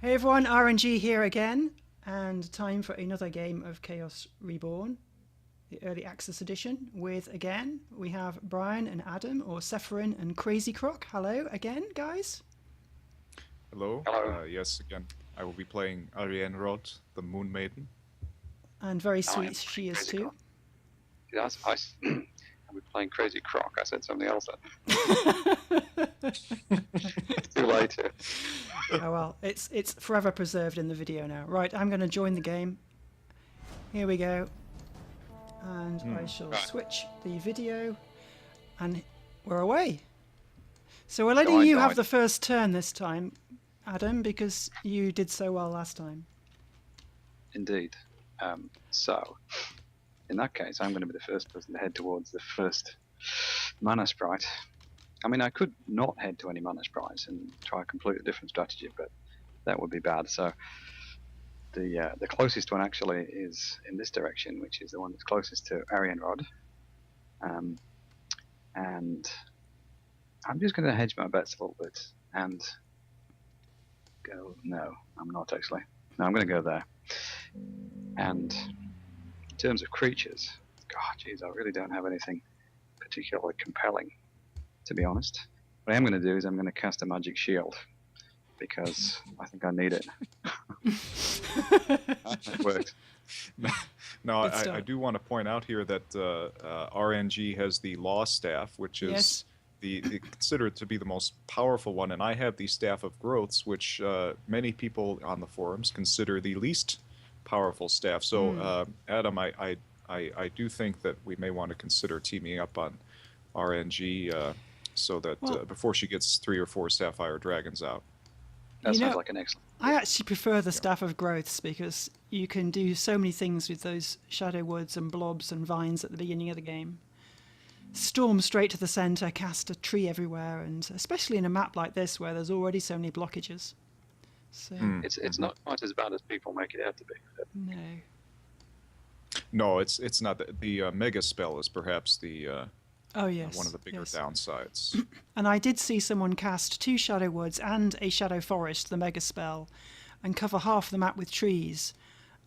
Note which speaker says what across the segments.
Speaker 1: Hey everyone, Arenji here again, and time for another game of Chaos Reborn, the Early Access Edition, with, again, we have Brian and Adam, or Sephirin and Krayzkrok. Hello again, guys.
Speaker 2: Hello.
Speaker 3: Hello.
Speaker 2: Yes, again, I will be playing Ariianrhod, the Moon Maiden.
Speaker 1: And very
Speaker 3: I am
Speaker 1: sweet she is
Speaker 3: Krayzkrok.
Speaker 1: too.
Speaker 3: Yes, I'm playing Krayzkrok. I said something else. It's too late here.
Speaker 1: Oh well, it's forever preserved in the video now. Right, I'm going to join the game. Here we go. And I shall
Speaker 3: Right.
Speaker 1: switch the video, and we're away. So we're letting
Speaker 3: Join,
Speaker 1: you
Speaker 3: join.
Speaker 1: have the first turn this time, Adam, because you did so well last time.
Speaker 3: Indeed. So, in that case, I'm going to be the first person to head towards the first mana sprite. I mean, I could not head to any mana sprites and try a completely different strategy, but that would be bad. So, the closest one actually is in this direction, which is the one that's closest to Arianrhod. And I'm just going to hedge my bets a little bit and go. No, I'm not actually. No, I'm going to go there. And in terms of creatures, God, geez, I really don't have anything particularly compelling, to be honest. What I am going to do is I'm going to cast a magic shield because I think I need it. That worked.
Speaker 2: No,
Speaker 1: Good
Speaker 2: I
Speaker 1: start.
Speaker 2: do want to point out here that RNG has the Law Staff, which is
Speaker 1: Yes.
Speaker 2: the considered to be the most powerful one, and I have the Staff of Growths, which many people on the forums consider the least powerful staff. So, Adam, I do think that we may want to consider teaming up on RNG so that
Speaker 1: Well-
Speaker 2: before she gets 3 or 4 Sapphire Dragons out.
Speaker 3: That
Speaker 1: You
Speaker 3: sounds
Speaker 1: know,
Speaker 3: like an excellent.
Speaker 1: I actually prefer the Staff of Growths because you can do so many things with those shadow woods and blobs and vines at the beginning of the game. Storm straight to the centre, cast a tree everywhere, and especially in a map like this where there's already so many blockages. So,
Speaker 3: It's not quite as bad as people make it out to be.
Speaker 1: no.
Speaker 2: No, it's not. The Mega Spell is perhaps the
Speaker 1: Oh, yes.
Speaker 2: one of the bigger
Speaker 1: yes.
Speaker 2: downsides.
Speaker 1: And I did see someone cast 2 Shadow Woods and a Shadow Forest, the Mega Spell, and cover half the map with trees.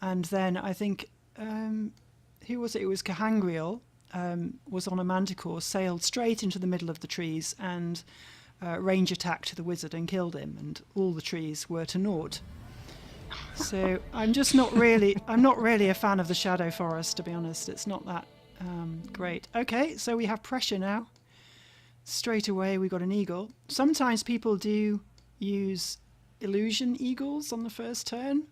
Speaker 1: And then I think, who was it? It was Kahangriel, was on a Manticore, sailed straight into the middle of the trees and range attacked the wizard and killed him, and all the trees were to naught. So I'm just not really, I'm not really a fan of the Shadow Forest, to be honest. It's not that great. Okay, so we have pressure now. Straight away we got an eagle. Sometimes people do use illusion eagles on the first turn.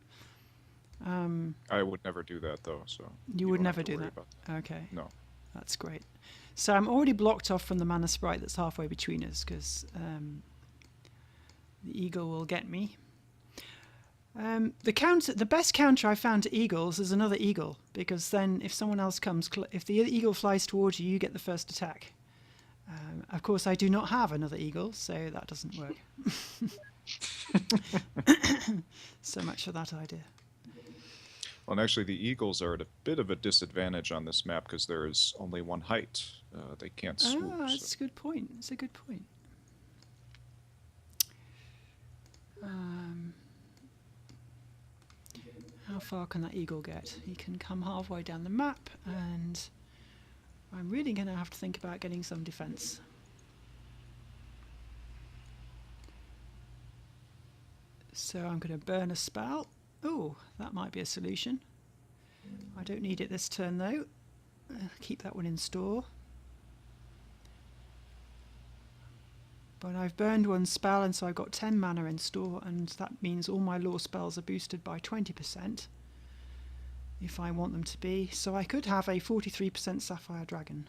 Speaker 2: I would never do that though. So
Speaker 1: You would
Speaker 2: don't have
Speaker 1: never
Speaker 2: to
Speaker 1: do
Speaker 2: worry
Speaker 1: that.
Speaker 2: about
Speaker 1: Okay,
Speaker 2: No.
Speaker 1: that's great. So I'm already blocked off from the mana sprite that's halfway between us because the eagle will get me. The best counter I found to eagles is another eagle, because then if someone else comes, if the eagle flies towards you, you get the first attack. Of course, I do not have another eagle, so that doesn't work. So much for that idea.
Speaker 2: Well, and actually, the eagles are at a bit of a disadvantage on this map because there is only one height. They can't swoop.
Speaker 1: Ah,
Speaker 2: so-
Speaker 1: that's a good point. It's a good point. How far can that eagle get? He can come halfway down the map, and I'm really going to have to think about getting some defense. So I'm going to burn a spell. Oh, that might be a solution. I don't need it this turn, though. Keep that one in store. But I've burned one spell, and so I've got 10 mana in store, and that means all my law spells are boosted by 20% if I want them to be. So I could have a 43% Sapphire Dragon,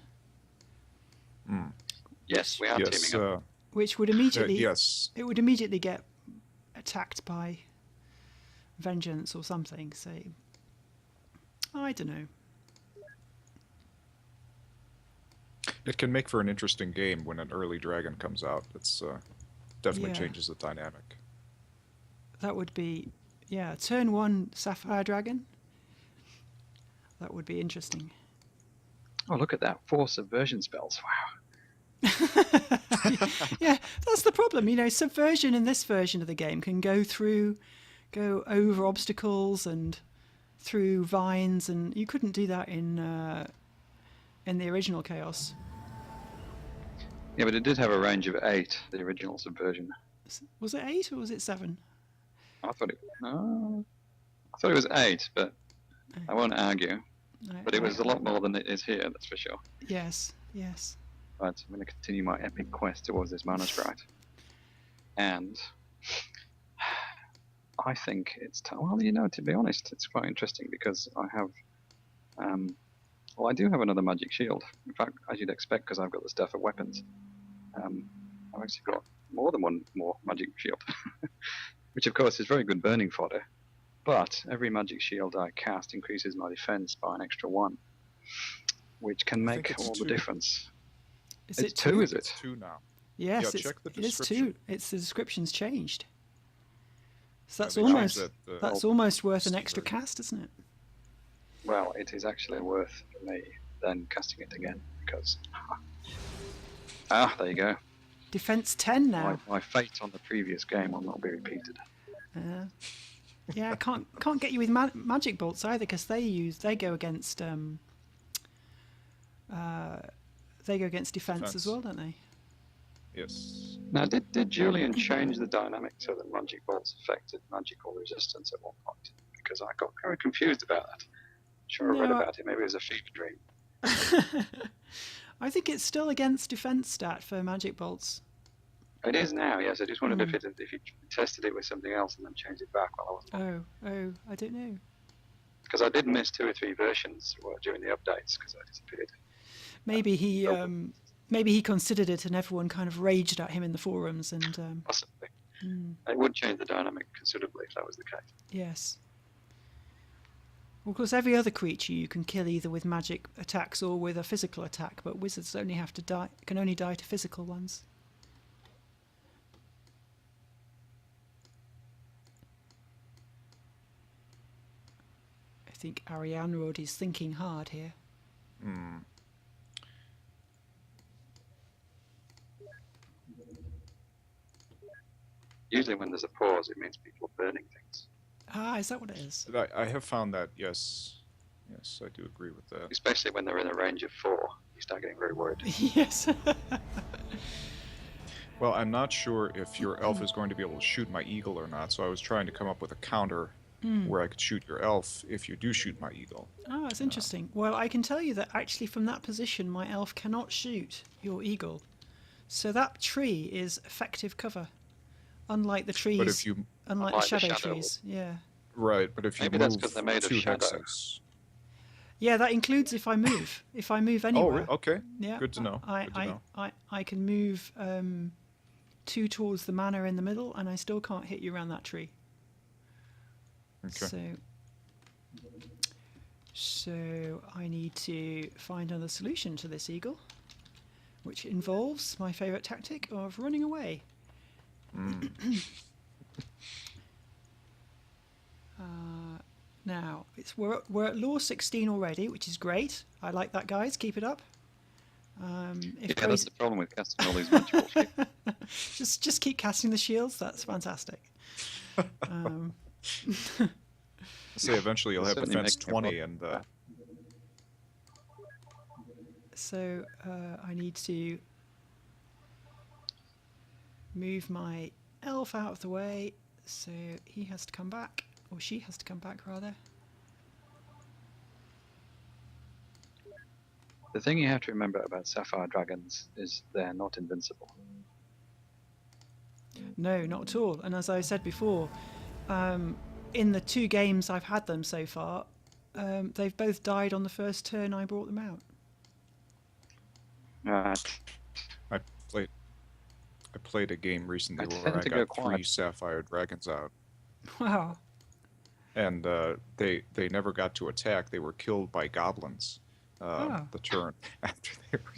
Speaker 3: Yes, we are
Speaker 2: Yes.
Speaker 3: teaming up.
Speaker 1: which would immediately
Speaker 2: Yes.
Speaker 1: it would immediately get attacked by Vengeance or something. So I don't know.
Speaker 2: It can make for an interesting game when an early dragon comes out. It's definitely
Speaker 1: Yeah.
Speaker 2: changes the dynamic.
Speaker 1: That would be, yeah, turn 1 Sapphire Dragon. That would be interesting.
Speaker 3: Oh, look at that. 4 subversion spells. Wow.
Speaker 1: Yeah, that's the problem. You know, subversion in this version of the game can go through go over obstacles and through vines, and you couldn't do that in the original Chaos.
Speaker 3: Yeah, but it did have a range of 8, the original Subversion.
Speaker 1: Was it 8 or was it 7?
Speaker 3: I thought it was 8, but I won't argue. But it was a lot more than it is here, that's for sure.
Speaker 1: Yes, yes.
Speaker 3: Right, I'm going to continue my epic quest towards this mana sprite. And I think it's time. Well, you know, to be honest, it's quite interesting because I have. Well, I do have another magic shield. In fact, as you'd expect, because I've got the stuff of weapons. I've actually got more than one more magic shield, which of course is very good burning fodder. But every magic shield I cast increases my defense by an extra 1, which can make all the difference.
Speaker 1: Is
Speaker 3: It's
Speaker 1: it
Speaker 3: 2, is it?
Speaker 2: It's 2 now.
Speaker 1: Yes,
Speaker 2: Yeah, check the
Speaker 1: it is 2.
Speaker 2: description.
Speaker 1: It's the description's changed. So that's
Speaker 2: they changed
Speaker 1: almost
Speaker 2: that,
Speaker 1: that's almost worth an
Speaker 2: Steam
Speaker 1: extra
Speaker 2: version.
Speaker 1: cast, isn't it?
Speaker 3: Well, it is actually worth for me then casting it again because. There you go.
Speaker 1: Defense 10 now.
Speaker 3: My fate on the previous game will not be repeated.
Speaker 1: Yeah, I can't get you with magic bolts either because they go against defense as well, don't they?
Speaker 2: Yes.
Speaker 3: Now, did Julian change the dynamic so that magic bolts affected magical resistance at one point? Because I got very confused about that. Sure, I read about it. Maybe it was a fever dream.
Speaker 1: I think it's still against defense stat for magic bolts.
Speaker 3: It is now, yes. I just wondered if you tested it with something else and then changed it back while I wasn't.
Speaker 1: Oh, I don't know.
Speaker 3: Because I did miss 2 or 3 versions during the updates because I disappeared.
Speaker 1: Maybe he considered it and everyone kind of raged at him in the forums and.
Speaker 3: Possibly. It would change the dynamic considerably if that was the case.
Speaker 1: Yes. Well, of course, every other creature you can kill either with magic attacks or with a physical attack, but wizards can only die to physical ones. I think Ariianrhod is thinking hard here.
Speaker 3: Usually when there's a pause, it means people are burning things.
Speaker 1: Ah, is that what it is?
Speaker 2: I have found that, yes. Yes, I do agree with that.
Speaker 3: Especially when they're in a range of 4. You start getting very worried.
Speaker 1: Yes.
Speaker 2: Well, I'm not sure if your elf is going to be able to shoot my eagle or not, so I was trying to come up with a counter where I could shoot your elf if you do shoot my eagle.
Speaker 1: Oh, that's interesting. Well, I can tell you that actually from that position, my elf cannot shoot your eagle. So that tree is effective cover. Unlike the trees,
Speaker 2: But if you...
Speaker 1: unlike the shadow trees, yeah.
Speaker 2: Right, but if you
Speaker 3: Maybe
Speaker 2: move
Speaker 3: that's 'cause they're made of
Speaker 2: 2
Speaker 3: shadow.
Speaker 2: hexes...
Speaker 1: Yeah, that includes if I move. If I move anywhere.
Speaker 2: Oh, okay.
Speaker 1: Yeah.
Speaker 2: Good to know.
Speaker 1: I can move 2 towards the manor in the middle, and I still can't hit you around that tree.
Speaker 2: Okay.
Speaker 1: So I need to find another solution to this eagle, which involves my favourite tactic of running away. Now we're at law 16 already, which is great. I like that, guys. Keep it up.
Speaker 3: That's the problem with casting all these magical shields.
Speaker 1: just keep casting the shields. That's fantastic.
Speaker 2: Say eventually you'll have
Speaker 3: Certainly
Speaker 2: defense
Speaker 3: make me
Speaker 2: 20 and...
Speaker 1: So I need to move my elf out of the way, so he has to come back, or she has to come back rather.
Speaker 3: The thing you have to remember about sapphire dragons is they're not invincible.
Speaker 1: No, not at all. And as I said before, in the 2 games I've had them so far, they've both died on the first turn I brought them out.
Speaker 2: I played a game recently
Speaker 3: I
Speaker 2: where
Speaker 3: tend
Speaker 2: I
Speaker 3: to
Speaker 2: got
Speaker 3: go
Speaker 2: 3
Speaker 3: quiet.
Speaker 2: sapphire dragons out.
Speaker 1: Wow.
Speaker 2: And they never got to attack. They were killed by goblins the turn after they were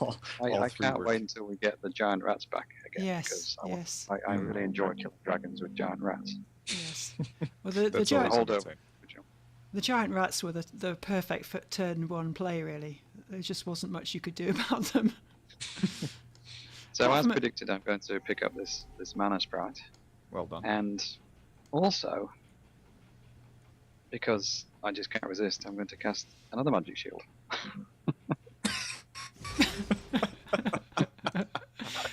Speaker 2: all
Speaker 3: I
Speaker 2: 3
Speaker 3: can't
Speaker 2: were...
Speaker 3: wait until we get the giant rats back again.
Speaker 1: Yes,
Speaker 3: Because
Speaker 1: yes.
Speaker 3: I really enjoy killing dragons with giant rats.
Speaker 1: Yes. Well, the
Speaker 2: That's
Speaker 1: giant,
Speaker 2: always a
Speaker 3: Hold
Speaker 2: good
Speaker 3: up.
Speaker 2: thing.
Speaker 1: the giant rats were the perfect turn 1 play, really. There just wasn't much you could do about them.
Speaker 3: So
Speaker 1: Apart
Speaker 3: as
Speaker 1: from
Speaker 3: predicted, I'm going to pick up this mana sprite,
Speaker 2: Well done.
Speaker 3: and Also, because I just can't resist, I'm going to cast another magic shield.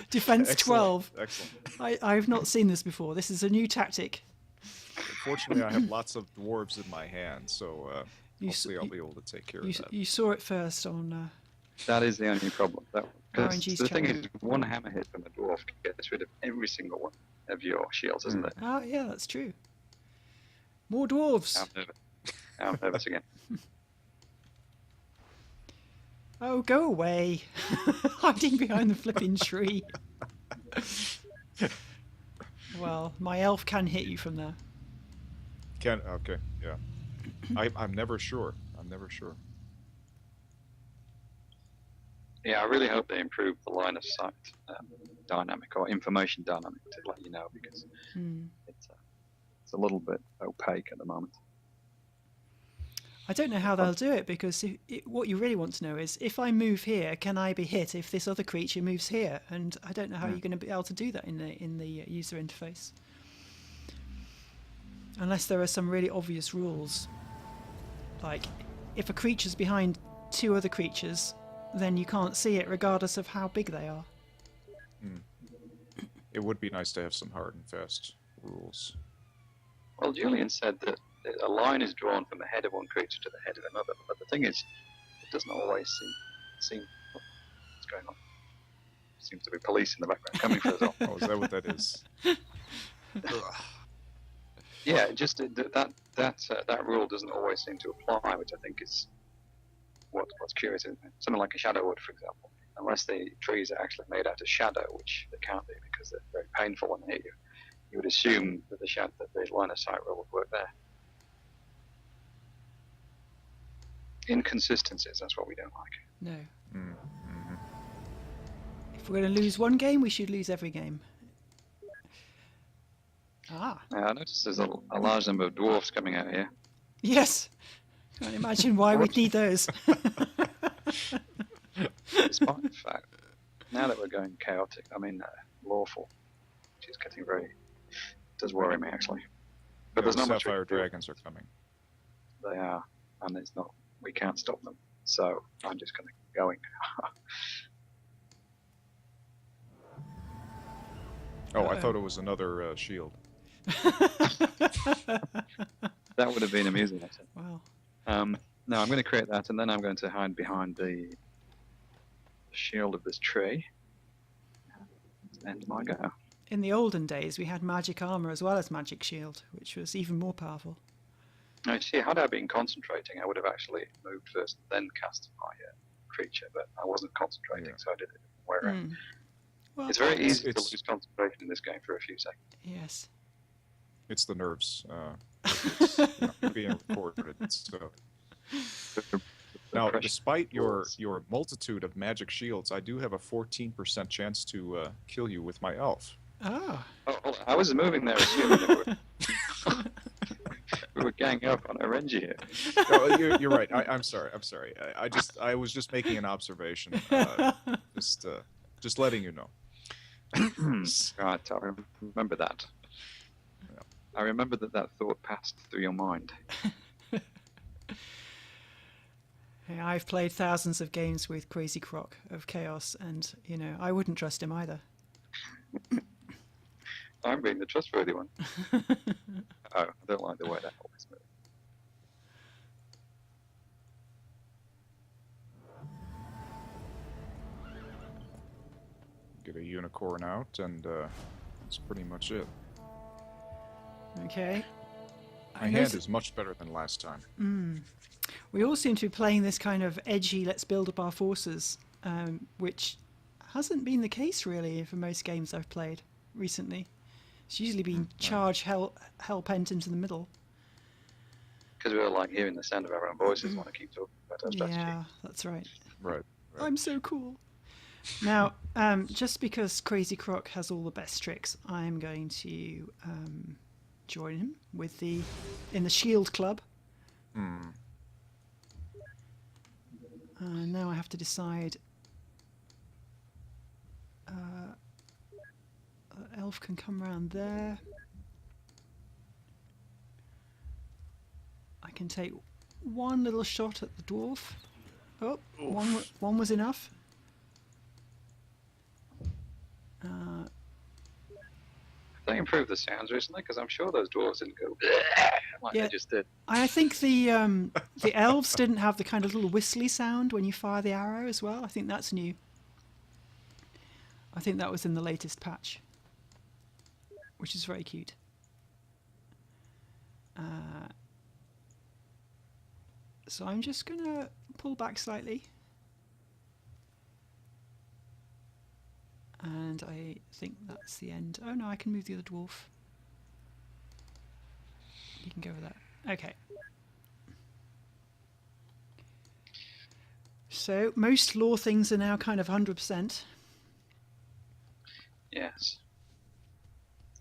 Speaker 1: Defense
Speaker 2: Excellent,
Speaker 1: 12.
Speaker 2: Excellent.
Speaker 1: I've not seen this before. This is a new tactic.
Speaker 2: Fortunately, I have lots of dwarves in my hand, so
Speaker 1: You s-
Speaker 2: hopefully I'll
Speaker 1: you-
Speaker 2: be able to take care
Speaker 1: You,
Speaker 2: of that.
Speaker 1: you saw it first on.
Speaker 3: That is the only problem. Because
Speaker 1: Arenji's
Speaker 3: the thing
Speaker 1: channel.
Speaker 3: is, one hammer hit from a dwarf gets rid of every single one of your shields, isn't it?
Speaker 1: Ah, yeah, that's true. More dwarves.
Speaker 3: I'm nervous. I'm nervous again.
Speaker 1: Oh, go away. Hiding behind the flipping tree. Well, my elf can hit you from there.
Speaker 2: Okay, yeah. I'm never sure. I'm never sure.
Speaker 3: Yeah, I really hope they improve the line of sight dynamic or information dynamic to let you know, because it's a little bit opaque at the moment.
Speaker 1: I don't know how they'll do it, because what you really want to know is, if I move here, can I be hit if this other creature moves here? And I don't know how you're going to be able to do that in the user interface, unless there are some really obvious rules. Like, if a creature's behind two other creatures, then you can't see it regardless of how big they are.
Speaker 2: It would be nice to have some hard and fast rules.
Speaker 3: Well, Julian said that a line is drawn from the head of one creature to the head of another, but the thing is, it doesn't always seem what's going on. Seems to be police in the background coming for us all.
Speaker 2: Oh, is that what that is?
Speaker 3: Yeah, just that rule doesn't always seem to apply, which I think is what's curious. Isn't it? Something like a shadow wood, for example, unless the trees are actually made out of shadow, which they can't be because they're very painful when they hit you. You would assume that the line of sight rule would work there. Inconsistencies, that's what we don't like.
Speaker 1: No. If we're going to lose one game, we should lose every game. Ah.
Speaker 3: Now, I noticed there's a large number of dwarfs coming out here.
Speaker 1: Yes. Can't imagine why we'd need those.
Speaker 3: Despite the fact, now that we're going chaotic, lawful, which is getting does worry me actually. But there's not much.
Speaker 2: Sapphire dragons are coming.
Speaker 3: They are, and we can't stop them. So I'm just going to keep going.
Speaker 2: Oh, I thought it was another shield.
Speaker 3: That would have been amusing, I think.
Speaker 1: Wow.
Speaker 3: No, I'm going to create that, and then I'm going to hide behind the shield of this tree. End my go.
Speaker 1: In the olden days, we had magic armor as well as magic shield, which was even more powerful.
Speaker 3: Now, see, had I been concentrating, I would have actually moved first, then cast my creature, but I wasn't concentrating, so I did it the way around.
Speaker 1: Well,
Speaker 3: it's very easy to lose concentration in this game for a few seconds.
Speaker 1: Yes.
Speaker 2: It's the nerves. You're being recorded. So. Now, despite your multitude of magic shields, I do have a 14% chance to kill you with my elf.
Speaker 1: Ah.
Speaker 3: Oh, I was moving there assuming that we were ganging up on Arenji here.
Speaker 2: No, you're right. I'm sorry. I was just making an observation. Just letting you know.
Speaker 3: Right, I remember that.
Speaker 2: Yeah.
Speaker 3: I remember that thought passed through your mind.
Speaker 1: Yeah, I've played thousands of games with Krayzkrok of Chaos, and I wouldn't trust him either.
Speaker 3: I'm being the trustworthy one. I don't like the way that always moves.
Speaker 2: Get a unicorn out, and that's pretty much it.
Speaker 1: Okay.
Speaker 2: My hand is much better than last time.
Speaker 1: We all seem to be playing this kind of edgy, let's build up our forces, which hasn't been the case really for most games I've played recently. It's usually been charge hell-pent into the middle.
Speaker 3: Because we were like hearing the sound of our own voices, want to keep talking about our strategy.
Speaker 1: Yeah, that's right.
Speaker 2: Right.
Speaker 1: I'm so cool. Now, just because Krayzkrok has all the best tricks, I'm going to join him in the Shield Club. Now I have to decide. Elf can come round there. can take one little shot at the dwarf. Oh, one was enough.
Speaker 3: They improved the sounds recently, because I'm sure those dwarves didn't go like
Speaker 1: Yeah.
Speaker 3: they just did.
Speaker 1: I think the elves didn't have the kind of little whistly sound when you fire the arrow as well. I think that's new. I think that was in the latest patch, which is very cute. So I'm just going to pull back slightly. And I think that's the end. Oh no, I can move the other dwarf. You can go with that. Okay. So most lore things are now kind of 100%.
Speaker 3: Yes.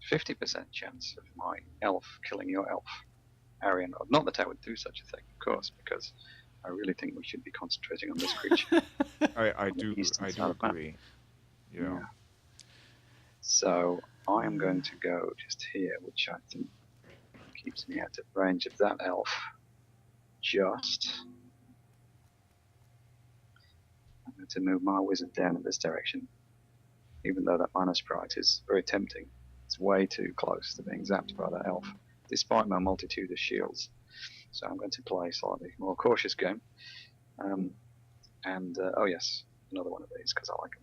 Speaker 3: 50% chance of my elf killing your elf, Ariianrhod. Not that I would do such a thing, of course, because I really think we should be concentrating on this creature.
Speaker 2: I do agree. Yeah.
Speaker 3: So I am going to go just here, which I think keeps me out of range of that elf. Just. I'm going to move my wizard down in this direction, even though that mana sprite is very tempting. It's way too close to being zapped by that elf, despite my multitude of shields. So I'm going to play a slightly more cautious game. Oh yes, another one of these, because I like them.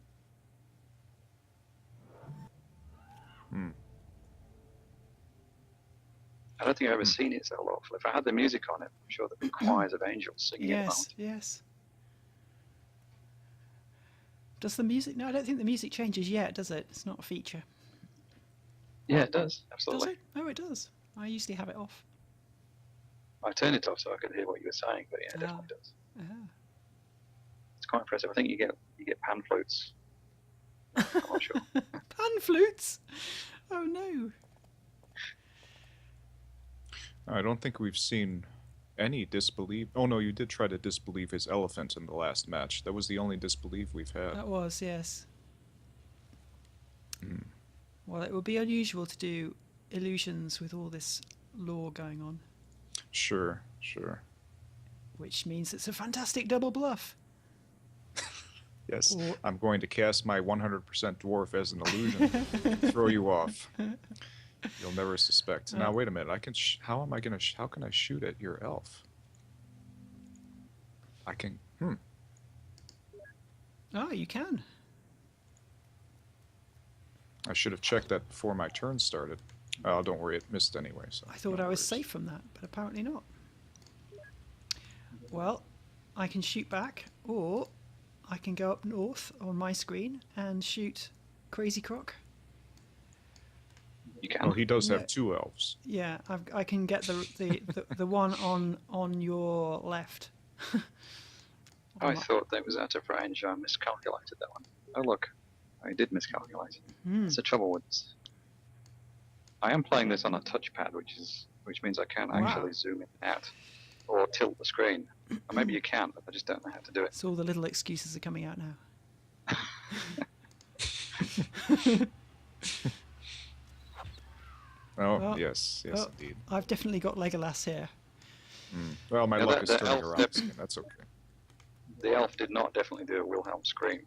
Speaker 3: I don't think I've ever seen it so lawful. If I had the music on it, I'm sure there'd be choirs of angels singing it out.
Speaker 1: Yes. Does the music? No, I don't think the music changes yet, does it? It's not a feature.
Speaker 3: Yeah, it does. Absolutely.
Speaker 1: Does it? Oh, it does. I usually have it off.
Speaker 3: I turned it off so I could hear what you were saying, but yeah, it definitely does. It's quite impressive. I think you get pan flutes. I'm not sure.
Speaker 1: Pan flutes? Oh no.
Speaker 2: I don't think we've seen any disbelief. Oh no, you did try to disbelieve his elephant in the last match. That was the only disbelief we've had.
Speaker 1: That was, yes. Well, it would be unusual to do illusions with all this lore going on.
Speaker 2: Sure.
Speaker 1: Which means it's a fantastic double bluff.
Speaker 2: Yes, I'm going to cast my 100% dwarf as an illusion. Throw you off. You'll never suspect. Now wait a minute. I can. How can I shoot at your elf? I can.
Speaker 1: Oh, you can.
Speaker 2: I should have checked that before my turn started. Oh, don't worry. It missed anyway. So
Speaker 1: I thought I was safe from that, but apparently not. Well, I can shoot back, or I can go up north on my screen and shoot Krayzkrok.
Speaker 3: You can.
Speaker 2: Oh, he does have two elves.
Speaker 1: Yeah, I can get the one on your left.
Speaker 3: I thought that was out of range. I miscalculated that one. Oh look, I did miscalculate. That's the trouble with this. I am playing this on a touchpad, which means I can actually zoom in and out or tilt the screen. Or maybe you can, but I just don't know how to do it.
Speaker 1: So all the little excuses are coming out now.
Speaker 2: Yes, indeed.
Speaker 1: I've definitely got Legolas here.
Speaker 2: Well, my luck is turning around. That's okay.
Speaker 3: The elf did not definitely do a Wilhelm scream.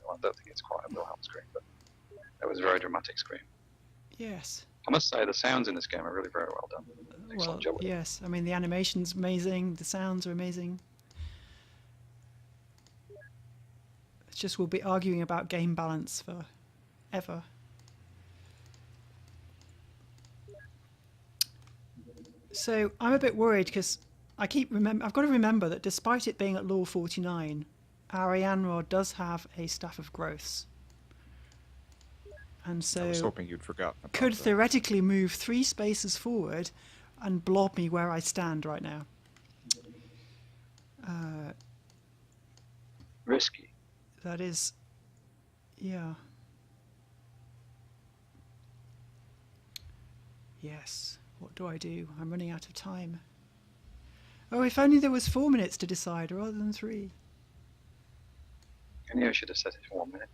Speaker 3: I don't think it's quite a Wilhelm scream, but it was a very dramatic scream.
Speaker 1: Yes.
Speaker 3: I must say the sounds in this game are really very well done. Excellent job with it.
Speaker 1: Yes. I mean, the animation's amazing. The sounds are amazing. It's just we'll be arguing about game balance forever. So I'm a bit worried because I've got to remember that despite it being at law 49, Ariianrhod does have a staff of growths. And so
Speaker 2: I was hoping you'd forgotten about
Speaker 1: could
Speaker 2: that.
Speaker 1: theoretically move 3 spaces forward and blob me where I stand right now.
Speaker 3: Risky.
Speaker 1: That is, yeah. Yes. What do I do? I'm running out of time. Oh, if only there was 4 minutes to decide rather than 3.
Speaker 3: I knew I should have set it for 1 minute.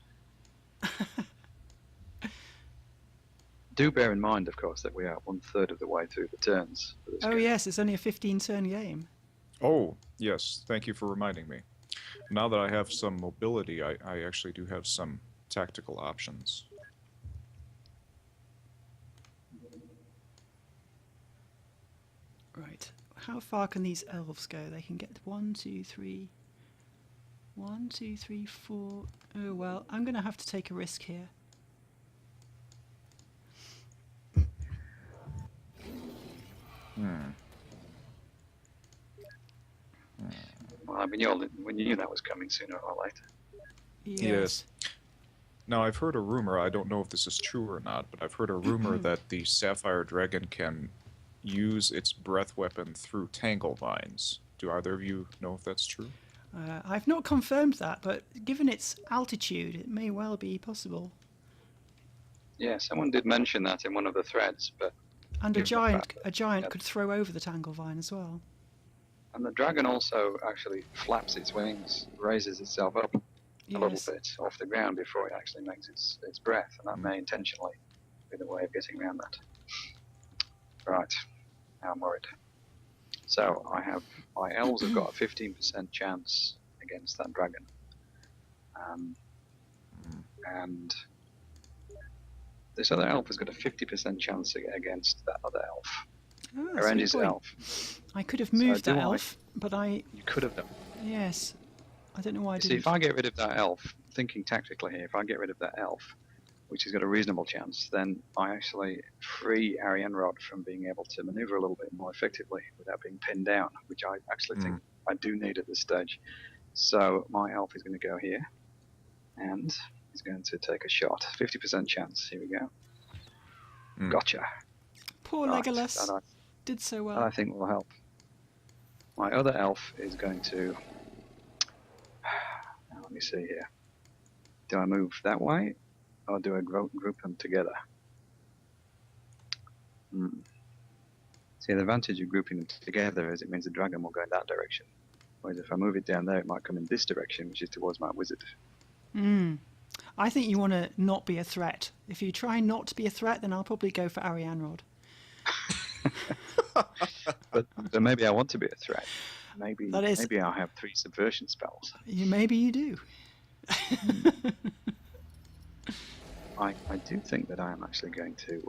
Speaker 3: Do bear in mind, of course, that we are 1/3 of the way through the turns for this
Speaker 1: Oh
Speaker 3: game.
Speaker 1: yes, it's only a 15-turn game.
Speaker 2: Oh, yes. Thank you for reminding me. Now that I have some mobility, I actually do have some tactical options.
Speaker 1: Right. How far can these elves go? They can get 1, 2, 3. 1, 2, 3, 4. Oh well, I'm going to have to take a risk here.
Speaker 3: Well, I mean, we knew that was coming sooner or later.
Speaker 1: Yes.
Speaker 2: Now, I've heard a rumor, I don't know if this is true or not, but I've heard a rumor that the Sapphire Dragon can use its breath weapon through tangle vines. Do either of you know if that's true?
Speaker 1: I've not confirmed that, but given its altitude, it may well be possible.
Speaker 3: Yeah, someone did mention that in one of the threads, but
Speaker 1: And
Speaker 3: given the fact
Speaker 1: a giant
Speaker 3: yeah.
Speaker 1: could throw over the tangle vine as well.
Speaker 3: and the dragon also actually flaps its wings, raises itself up a little
Speaker 1: Yes.
Speaker 3: bit off the ground before it actually makes its breath, and that may intentionally be the way of getting around that. Right, now I'm worried. So my elves have got a 15% chance against that dragon, and this other elf has got a 50% chance against that other elf.
Speaker 1: Oh, that's a good
Speaker 3: Arenji's
Speaker 1: point.
Speaker 3: elf.
Speaker 1: I could have moved
Speaker 3: do
Speaker 1: that
Speaker 3: I-
Speaker 1: elf, but I...
Speaker 3: You could have done.
Speaker 1: Yes. I don't know why I
Speaker 3: See,
Speaker 1: didn't.
Speaker 3: if I get rid of that elf, thinking tactically here, if I get rid of that elf, which has got a reasonable chance, then I actually free Ariianrhod from being able to maneuver a little bit more effectively without being pinned down, which I actually think I do need at this stage. So my elf is going to go here, and he's going to take a shot. 50% chance. Here we go. Gotcha.
Speaker 1: Poor
Speaker 3: Right,
Speaker 1: Legolas.
Speaker 3: that
Speaker 1: Did so
Speaker 3: I
Speaker 1: well.
Speaker 3: think will help. My other elf is going to... Now, let me see here. Do I move that way, or do I group them together? See, the advantage of grouping them together is it means the dragon will go in that direction. Whereas if I move it down there, it might come in this direction, which is towards my wizard.
Speaker 1: I think you want to not be a threat. If you try not to be a threat, then I'll probably go for Ariianrhod.
Speaker 3: But maybe I want to be a threat. Maybe
Speaker 1: That is-
Speaker 3: maybe I'll have 3 subversion spells.
Speaker 1: Maybe you do.
Speaker 3: I do think that I am actually going to...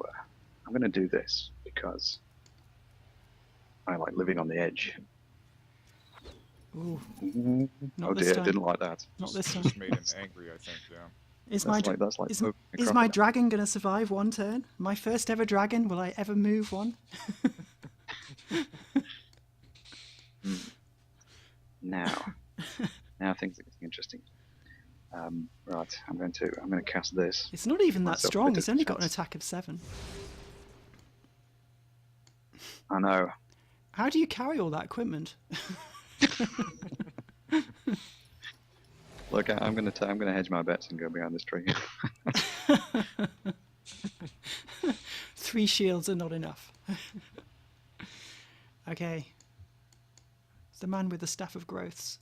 Speaker 3: I'm going to do this because I like living on the edge.
Speaker 1: Ooh,
Speaker 3: Oh
Speaker 1: not this
Speaker 3: dear,
Speaker 1: time.
Speaker 3: didn't like that.
Speaker 1: Not this time.
Speaker 2: Just made him angry, I think, yeah.
Speaker 1: Is
Speaker 3: That's
Speaker 1: my
Speaker 3: like
Speaker 1: is
Speaker 3: poking a
Speaker 1: my
Speaker 3: crocodile.
Speaker 1: dragon going to survive one turn? My first ever dragon. Will I ever move one?
Speaker 3: Now things are getting interesting. Right, I'm going to cast this.
Speaker 1: It's not even that
Speaker 3: Myself
Speaker 1: strong.
Speaker 3: with
Speaker 1: It's
Speaker 3: a
Speaker 1: only got an
Speaker 3: chance.
Speaker 1: attack of 7.
Speaker 3: I know.
Speaker 1: How do you carry all that equipment?
Speaker 3: Look, I'm going to hedge my bets and go behind this tree.
Speaker 1: 3 shields are not enough. Okay. It's the man with the staff of growths.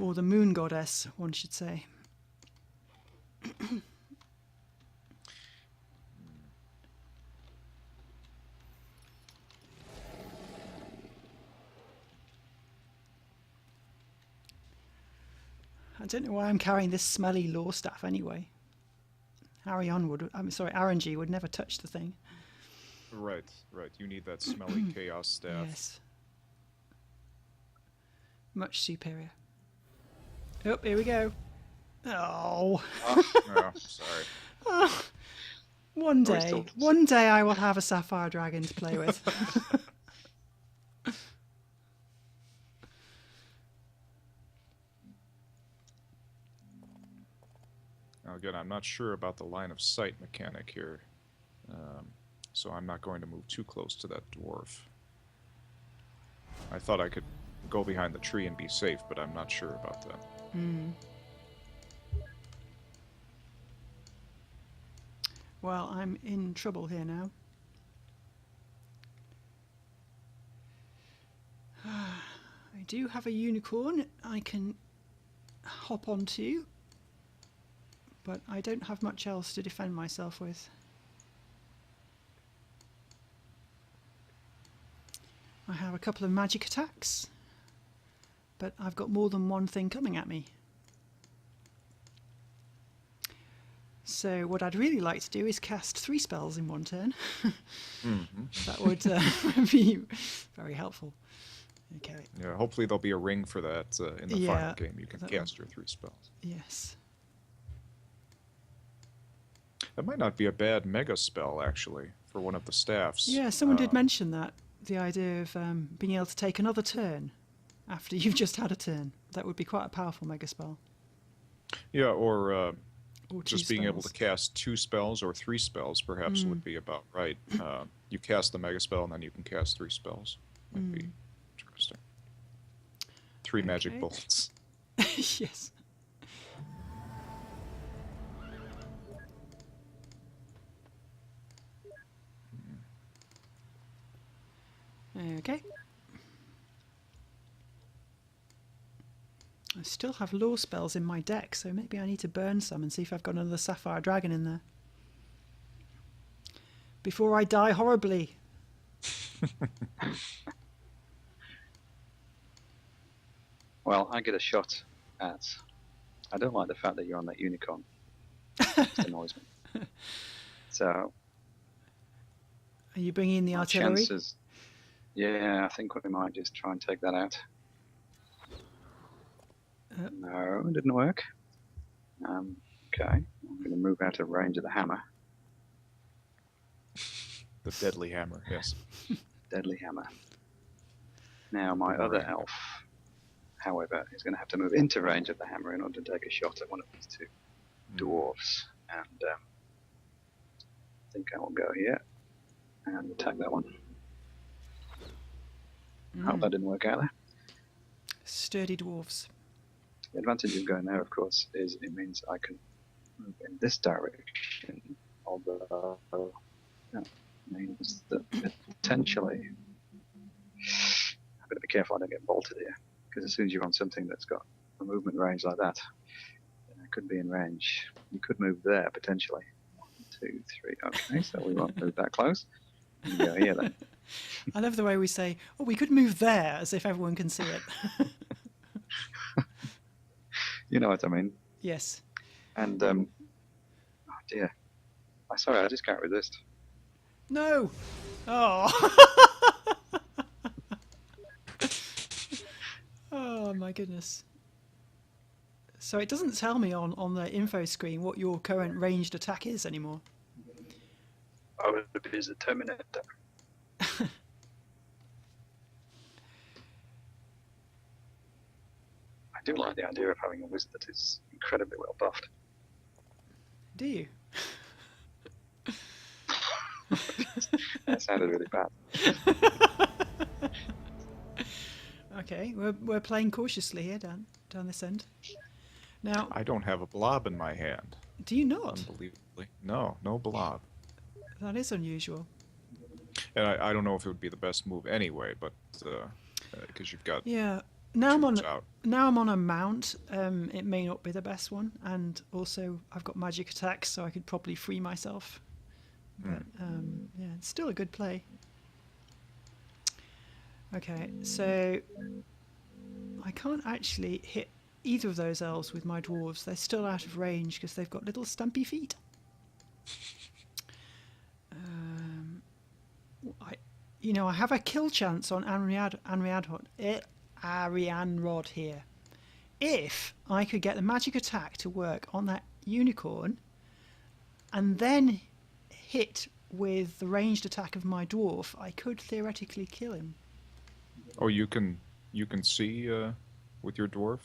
Speaker 1: Or the moon goddess, one should say. I don't know why I'm carrying this smelly law staff anyway. Arenji would never touch the thing.
Speaker 2: Right. You need that smelly chaos staff.
Speaker 1: Yes. Much superior. Oh, here we go. Oh.
Speaker 2: Oh, sorry.
Speaker 1: One
Speaker 3: Or
Speaker 1: day.
Speaker 3: still-
Speaker 1: One day I will have a sapphire dragon to play with.
Speaker 2: Now, again, I'm not sure about the line of sight mechanic here, so I'm not going to move too close to that dwarf. I thought I could go behind the tree and be safe, but I'm not sure about that.
Speaker 1: Well, I'm in trouble here now. I do have a unicorn I can hop onto, but I don't have much else to defend myself with. I have a couple of magic attacks, but I've got more than one thing coming at me. So what I'd really like to do is cast 3 spells in one turn. That would be very helpful. Okay.
Speaker 2: Yeah, hopefully there'll be a ring for that in the final game. You can cast your 3 spells.
Speaker 1: Yes.
Speaker 2: That might not be a bad mega spell, actually, for one of the staffs.
Speaker 1: Yeah, someone did mention that. The idea of being able to take another turn after you've just had a turn. That would be quite a powerful mega spell.
Speaker 2: Yeah, or
Speaker 1: Just
Speaker 2: being able to cast 2 spells or 3 spells perhaps would be about right. You cast the mega spell and then you can cast 3 spells. Might be interesting. 3 magic bolts.
Speaker 1: Yes. Okay. I still have lore spells in my deck, so maybe I need to burn some and see if I've got another Sapphire Dragon in there. Before I die horribly.
Speaker 3: Well, I get a shot at... I don't like the fact that you're on that unicorn. It annoys me. So...
Speaker 1: Are you bringing in the artillery?
Speaker 3: Chances... Yeah, I think we might just try and take that out. No, it didn't work. Okay, I'm going to move out of range of the hammer.
Speaker 2: The deadly hammer, yes.
Speaker 3: Deadly hammer. Now my other elf, however, is going to have to move into range of the hammer in order to take a shot at one of these 2 dwarves. And I think I will go here and attack that one. Oh, that didn't work out there.
Speaker 1: Sturdy dwarves.
Speaker 3: The advantage of going there, of course, is it means I can move in this direction, although that means that potentially I've got to be careful I don't get bolted here, because as soon as you're on something that's got a movement range like that, then I could be in range. You could move there, potentially. 1, 2, 3, okay, so we won't move that close. You go here then.
Speaker 1: I love the way we say, oh, we could move there, as if everyone can see it.
Speaker 3: You know what I mean?
Speaker 1: Yes.
Speaker 3: And, oh dear. I'm sorry, I just can't resist.
Speaker 1: No! Oh! Oh, my goodness. So it doesn't tell me on the info screen what your current ranged attack is anymore.
Speaker 3: Oh, it is a Terminator. I do like the idea of having a wizard that is incredibly well buffed.
Speaker 1: Do you?
Speaker 3: That sounded really bad.
Speaker 1: Okay, we're playing cautiously here, down this end. Now,
Speaker 2: I don't have a blob in my hand.
Speaker 1: do you not?
Speaker 2: Unbelievably. No blob.
Speaker 1: That is unusual.
Speaker 2: And I don't know if it would be the best move anyway, but because you've got
Speaker 1: Yeah. Now I'm
Speaker 2: out.
Speaker 1: on a mount. It may not be the best one, and also I've got magic attacks, so I could probably free myself. But yeah, it's still a good play. Okay, so I can't actually hit either of those elves with my dwarves. They're still out of range because they've got little stumpy feet. I have a kill chance on Ariianrhod here. If I could get the magic attack to work on that unicorn and then hit with the ranged attack of my dwarf, I could theoretically kill him.
Speaker 2: Oh, you can see with your dwarf?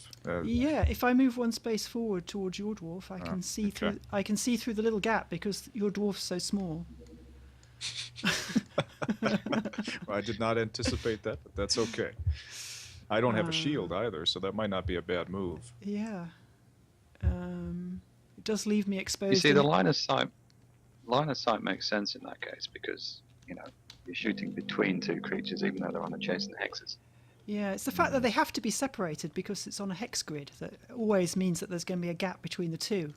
Speaker 1: Yeah, if I move 1 space forward towards your dwarf, I can see
Speaker 2: okay.
Speaker 1: through. I can see through the little gap because your dwarf's so small.
Speaker 2: Well, I did not anticipate that, but that's okay. I don't have a shield either, so that might not be a bad move.
Speaker 1: Yeah. It does leave me exposed.
Speaker 3: You see, the line of sight makes sense in that case because, you're shooting between 2 creatures even though they're on a chase and hexes.
Speaker 1: Yeah, it's the fact that they have to be separated because it's on a hex grid that always means that there's going to be a gap between the 2.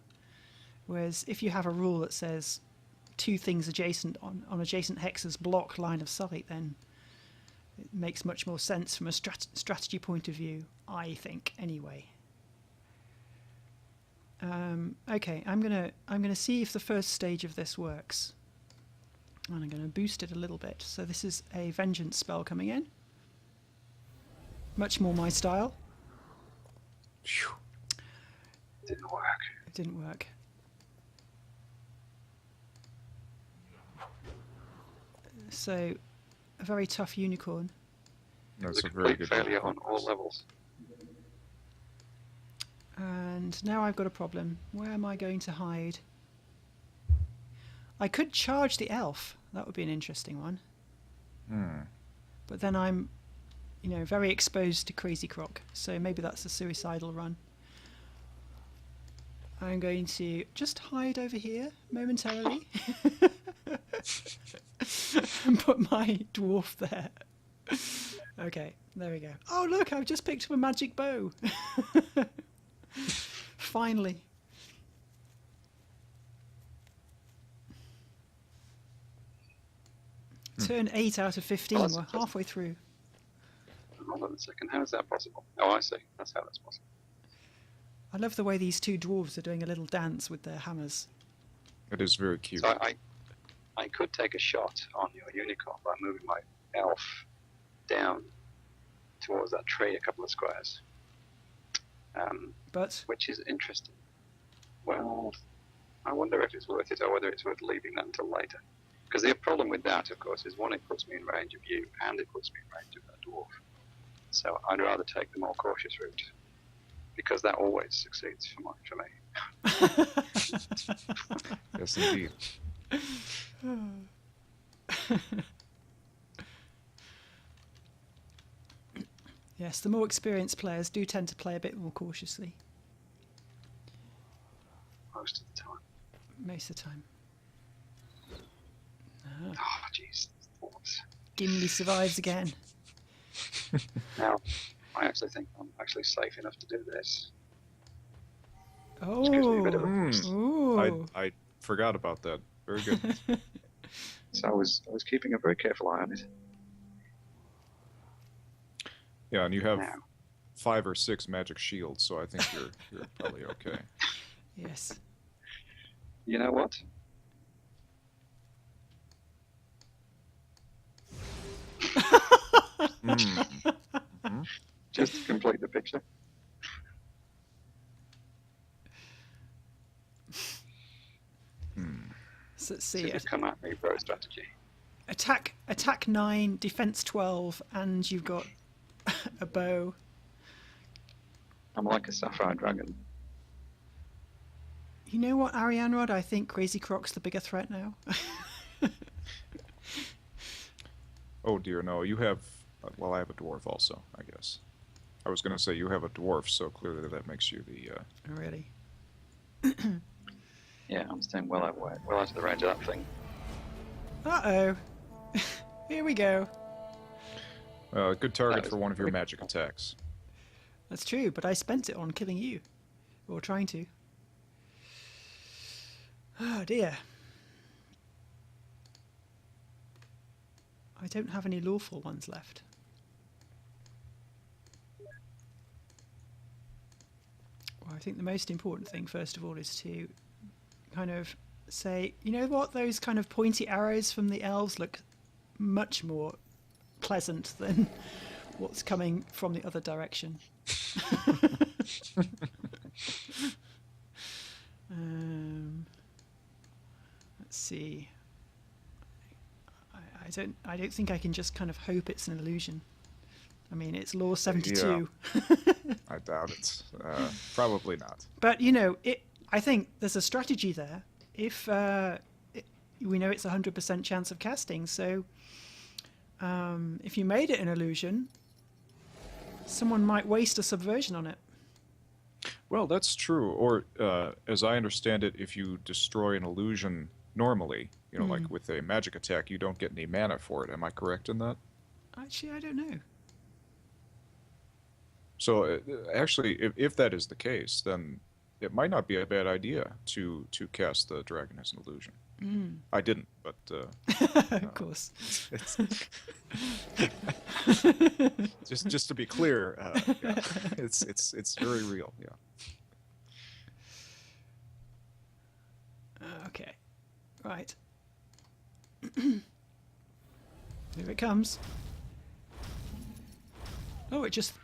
Speaker 1: Whereas if you have a rule that says two things adjacent on adjacent hexes block line of sight, then it makes much more sense from a strategy point of view, I think, anyway. Okay, I'm gonna see if the first stage of this works, and I'm gonna boost it a little bit. So this is a vengeance spell coming in, much more my style.
Speaker 2: Phew.
Speaker 3: Didn't work.
Speaker 1: It didn't work. So, a very tough unicorn.
Speaker 2: That's
Speaker 3: It's
Speaker 2: a
Speaker 3: a
Speaker 2: very
Speaker 3: complete
Speaker 2: good
Speaker 3: failure
Speaker 2: unicorn.
Speaker 3: on all levels.
Speaker 1: And now I've got a problem. Where am I going to hide? I could charge the elf. That would be an interesting one. But then I'm, very exposed to Krayzkrok. So maybe that's a suicidal run. I'm going to just hide over here momentarily. And put my dwarf there. Okay, there we go. Oh look, I've just picked up a magic bow. Finally. Turn 8 out of 15.
Speaker 3: Well,
Speaker 1: We're
Speaker 3: that's-
Speaker 1: halfway through.
Speaker 3: Hold on a second. How is that possible? Oh, I see. That's how that's possible.
Speaker 1: I love the way these two dwarves are doing a little dance with their hammers.
Speaker 2: It is very cute.
Speaker 3: So I could take a shot on your unicorn by moving my elf down towards that tree a couple of squares,
Speaker 1: But
Speaker 3: which is interesting. Well, I wonder if it's worth it or whether it's worth leaving that until later. Because the problem with that, of course, is one, it puts me in range of you, and it puts me in range of that dwarf. So I'd rather take the more cautious route, because that always succeeds for me.
Speaker 2: Yes, indeed.
Speaker 1: yes, the more experienced players do tend to play a bit more cautiously
Speaker 3: Most of the time.
Speaker 1: most of the time.
Speaker 3: Oh, jeez. Thoughts.
Speaker 1: Gimli survives again.
Speaker 3: Now, I actually think I'm actually safe enough to do this.
Speaker 1: Oh,
Speaker 3: Which gives me a bit of a
Speaker 2: Mm.
Speaker 3: boost.
Speaker 1: ooh.
Speaker 2: I forgot about that. Very good.
Speaker 3: So I was keeping a very careful eye on it.
Speaker 2: Yeah, and you have
Speaker 3: Now,
Speaker 2: 5 or 6 magic shields, so I think you're probably okay.
Speaker 1: Yes.
Speaker 3: you know what? Just to complete the picture.
Speaker 1: So let's
Speaker 3: So
Speaker 1: see.
Speaker 3: you've come at me, bro, strategy.
Speaker 1: Attack 9, defense 12, and you've got a bow.
Speaker 3: I'm like a sapphire dragon.
Speaker 1: You know what, Ariianrhod? I think Krayzkrok's the bigger threat now.
Speaker 2: Oh dear, no. You have... Well, I have a dwarf also, I guess. I was going to say you have a dwarf, so clearly that makes you the...
Speaker 1: Oh, really?
Speaker 3: Yeah, I'm staying well out of the range of that thing.
Speaker 1: Uh-oh. Here we go.
Speaker 2: good target
Speaker 3: That
Speaker 2: for
Speaker 3: is
Speaker 2: one of your
Speaker 3: pretty
Speaker 2: magic attacks.
Speaker 1: That's true, but I spent it on killing you. Or trying to. Oh, dear. I don't have any lawful ones left. Well, I think the most important thing, first of all, is to kind of say, you know what, those kind of pointy arrows from the elves look much more pleasant than what's coming from the other direction. Let's see. I don't think I can just kind of hope it's an illusion. I mean, it's law 72.
Speaker 2: I doubt it. Probably not.
Speaker 1: But I think there's a strategy there. If we know it's 100% chance of casting, so if you made it an illusion, someone might waste a subversion on it.
Speaker 2: Well, that's true. Or, as I understand it, if you destroy an illusion normally, like with a magic attack, you don't get any mana for it. Am I correct in that?
Speaker 1: Actually, I don't know.
Speaker 2: So, actually, if that is the case, then it might not be a bad idea to cast the dragon as an illusion. I didn't, but
Speaker 1: Of course.
Speaker 2: it's just to be clear, yeah, it's very real. Yeah.
Speaker 1: Okay. Right. Here it comes. Oh, it just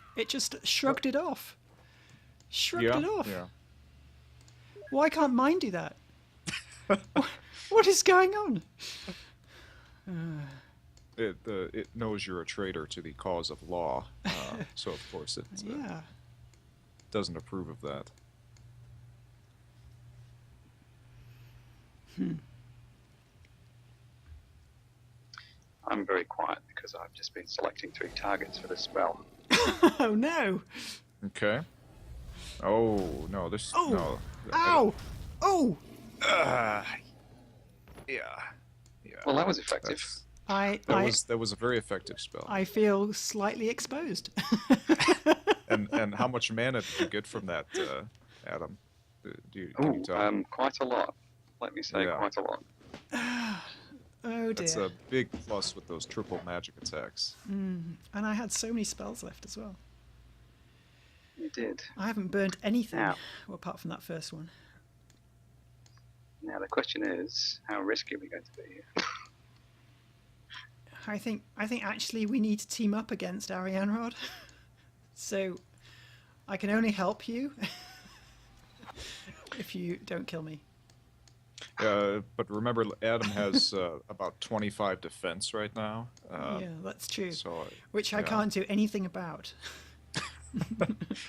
Speaker 1: shrugged it off. Shrugged it off.
Speaker 2: Yeah.
Speaker 1: Why can't mine do that? What is going on?
Speaker 2: It knows you're a traitor to the cause of law, so of course it
Speaker 1: Yeah.
Speaker 2: doesn't approve of that.
Speaker 3: I'm very quiet because I've just been selecting 3 targets for this spell.
Speaker 1: Oh no!
Speaker 2: Okay. Oh no, this
Speaker 1: Oh!
Speaker 2: no.
Speaker 1: Ow! Oh!
Speaker 2: Yeah.
Speaker 3: Well, that was effective.
Speaker 2: That was a very effective spell.
Speaker 1: I feel slightly exposed.
Speaker 2: And how much mana did you get from that, Adam? Can you tell?
Speaker 3: Quite a lot. Let me say,
Speaker 2: Yeah.
Speaker 3: quite a lot.
Speaker 1: Oh
Speaker 2: That's
Speaker 1: dear.
Speaker 2: a big plus with those triple magic attacks.
Speaker 1: And I had so many spells left as well.
Speaker 3: You did.
Speaker 1: I haven't burned anything
Speaker 3: Now.
Speaker 1: well, apart from that first one.
Speaker 3: Now the question is, how risky are we going to be here?
Speaker 1: I think actually we need to team up against Ariianrhod. So I can only help you if you don't kill me.
Speaker 2: But remember, Adam has about 25 defense right now.
Speaker 1: Yeah, that's true.
Speaker 2: So,
Speaker 1: Which I
Speaker 2: yeah.
Speaker 1: can't do anything about.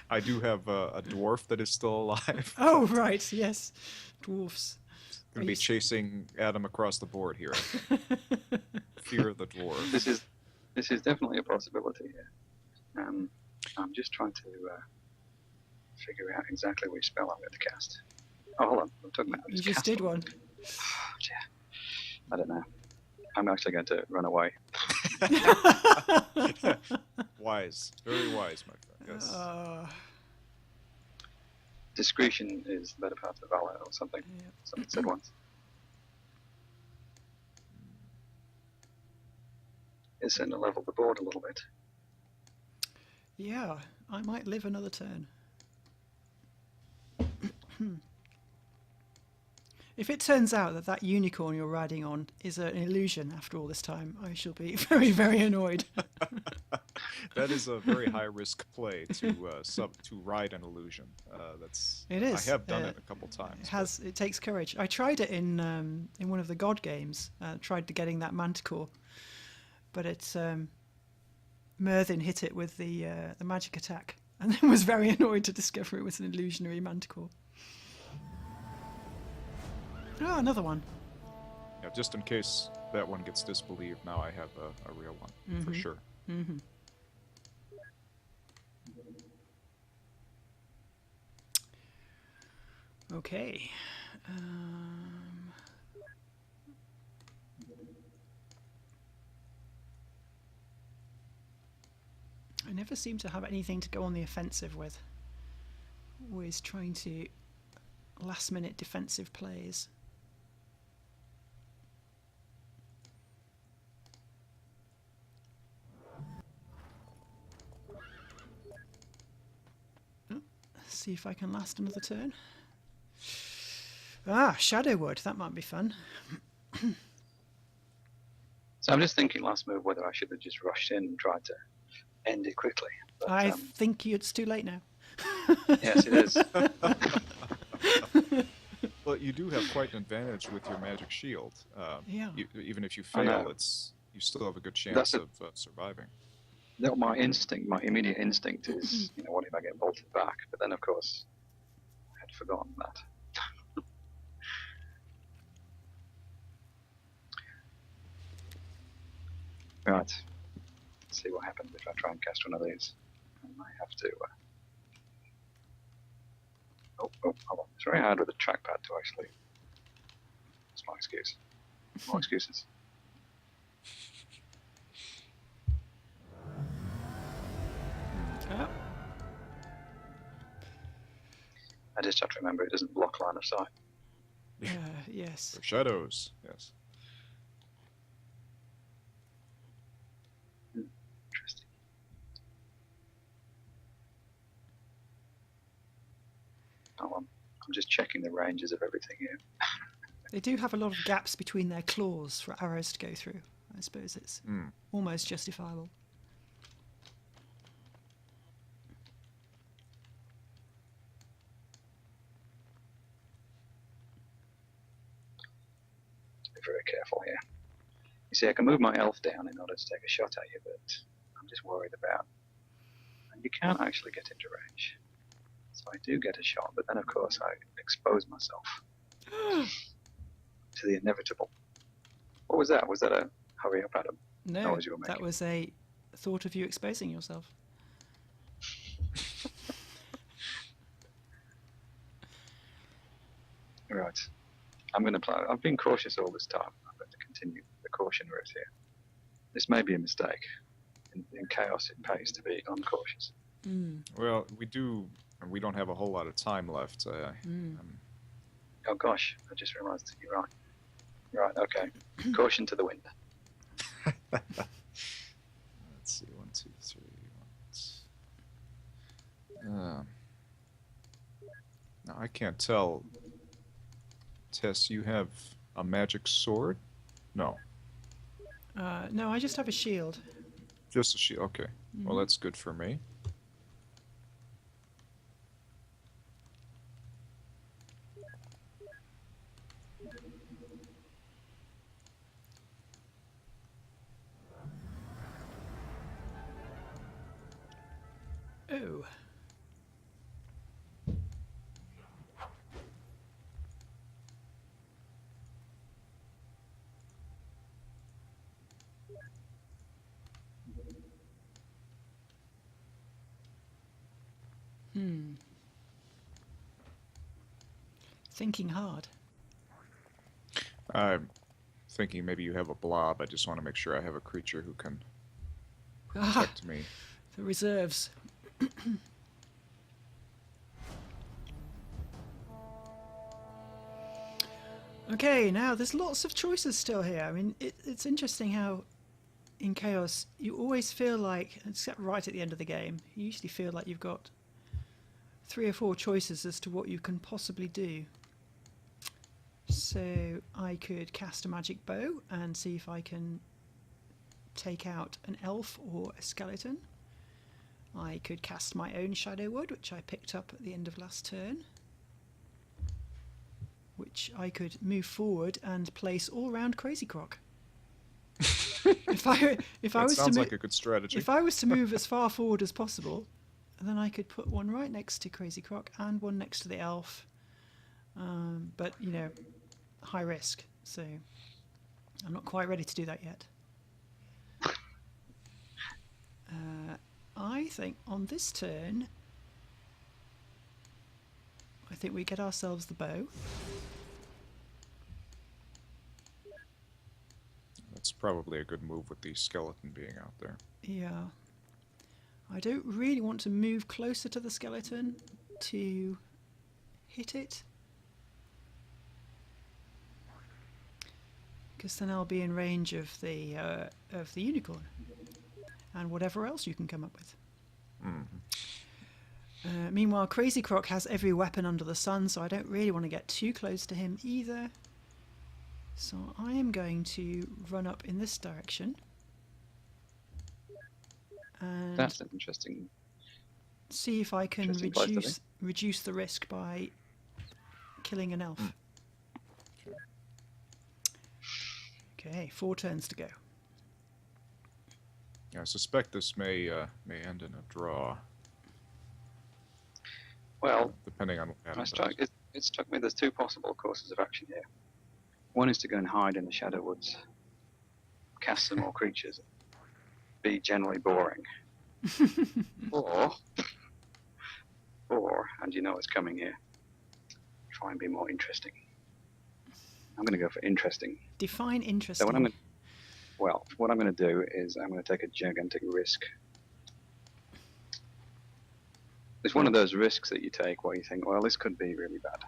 Speaker 2: I do have a dwarf that is still alive.
Speaker 1: Oh right, yes, dwarfs.
Speaker 2: Going to be chasing Adam across the board here. I think. Fear of the dwarf.
Speaker 3: This is definitely a possibility here. I'm just trying to figure out exactly which spell I'm going to cast. Oh, hold on. I'm talking about.
Speaker 1: You just did one.
Speaker 3: Oh, dear. I don't know. I'm actually going to run away.
Speaker 2: Wise, very wise, my friend. Yes.
Speaker 3: Discretion is the better part of valor, or something.
Speaker 1: Yeah.
Speaker 3: Someone said once. It's going to level the board a little bit.
Speaker 1: Yeah, I might live another turn. If it turns out that that unicorn you're riding on is an illusion after all this time, I shall be very, very annoyed.
Speaker 2: That is a very high risk play to ride an illusion.
Speaker 1: It is.
Speaker 2: I have done it a couple times.
Speaker 1: It takes courage. I tried it in one of the God games. Tried to getting that manticore, but it's Merthin hit it with the magic attack, and then was very annoyed to discover it was an illusionary manticore. Oh, another one.
Speaker 2: Yeah, just in case that one gets disbelieved, now I have a real one for sure.
Speaker 1: Mm-hmm. Okay. I never seem to have anything to go on the offensive with. Always trying to last-minute defensive plays. See if I can last another turn. Ah, Shadowwood. That might be fun.
Speaker 3: So I'm just thinking last move whether I should have just rushed in and tried to end it quickly. But,
Speaker 1: I think it's too late now.
Speaker 3: yes, it is.
Speaker 2: Well, you do have quite an advantage with your magic shield.
Speaker 1: Yeah.
Speaker 2: Even if you
Speaker 3: I know.
Speaker 2: fail, you still have a good chance
Speaker 3: That's
Speaker 2: of surviving.
Speaker 3: No, my immediate instinct is, what if I get bolted back? But then, of course, I had forgotten that. Right. Let's see what happens if I try and cast one of these. I might have to. Oh, hold on. It's very hard with a trackpad to actually. That's my excuse. More excuses. I just have to remember it doesn't block line of sight.
Speaker 1: Yes.
Speaker 2: For shadows, yes.
Speaker 3: Interesting. Oh, I'm just checking the ranges of everything here.
Speaker 1: They do have a lot of gaps between their claws for arrows to go through. I suppose it's almost justifiable.
Speaker 3: Be very careful here. You see, I can move my elf down in order to take a shot at you, but I'm just worried about. And you can't actually get into range. So I do get a shot, but then of course I expose myself to the inevitable. What was that? Was that a hurry up, Adam?
Speaker 1: No,
Speaker 3: That was your
Speaker 1: that
Speaker 3: making.
Speaker 1: was a thought of you exposing yourself.
Speaker 3: Right. I'm going to play. I've been cautious all this time. I'm going to continue the caution route here. This may be a mistake. In chaos, it pays to be uncautious.
Speaker 2: Well, we don't have a whole lot of time left.
Speaker 3: Oh gosh, I just realised that you're right. Right, okay. Caution to the wind.
Speaker 2: Let's see, 1, 2, 3. Now I can't tell. Tess, you have a magic sword? No,
Speaker 1: No, I just have a shield.
Speaker 2: just a shield. Okay, well that's good for me.
Speaker 1: Oh. Thinking hard.
Speaker 2: I'm thinking maybe you have a blob. I just want to make sure I have a creature who can
Speaker 1: Ah,
Speaker 2: protect me.
Speaker 1: the reserves. Okay, now there's lots of choices still here. I mean, it's interesting how in Chaos you always feel like, except right at the end of the game, you usually feel like you've got 3 or 4 choices as to what you can possibly do. So I could cast a magic bow and see if I can take out an elf or a skeleton. I could cast my own Shadow Wood, which I picked up at the end of last turn, which I could move forward and place all round Krayzkrok. if I
Speaker 2: That
Speaker 1: was
Speaker 2: sounds
Speaker 1: to
Speaker 2: like a good strategy.
Speaker 1: if I was to move as far forward as possible, then I could put one right next to Krayzkrok and one next to the elf. But you know, high risk, so I'm not quite ready to do that yet. I think on this turn, I think we get ourselves the bow.
Speaker 2: That's probably a good move with the skeleton being out there.
Speaker 1: Yeah. I don't really want to move closer to the skeleton to hit it, because then I'll be in range of the unicorn and whatever else you can come up with. Meanwhile, Krayzkrok has every weapon under the sun, so I don't really want to get too close to him either. So I am going to run up in this direction. And
Speaker 3: That's an interesting.
Speaker 1: see if I can
Speaker 3: Interesting place to be.
Speaker 1: reduce the risk by killing an elf. Okay, 4 turns to go.
Speaker 2: I suspect this may end in a draw,
Speaker 3: Well,
Speaker 2: depending on what happens.
Speaker 3: it struck me there's 2 possible courses of action here. One is to go and hide in the Shadow Woods, cast some more creatures, be generally boring. or, and you know what's coming here, try and be more interesting. I'm going to go for interesting.
Speaker 1: Define interesting.
Speaker 3: So what I'm going to do is I'm going to take a gigantic risk. It's one of those risks that you take where you think, well, this could be really bad.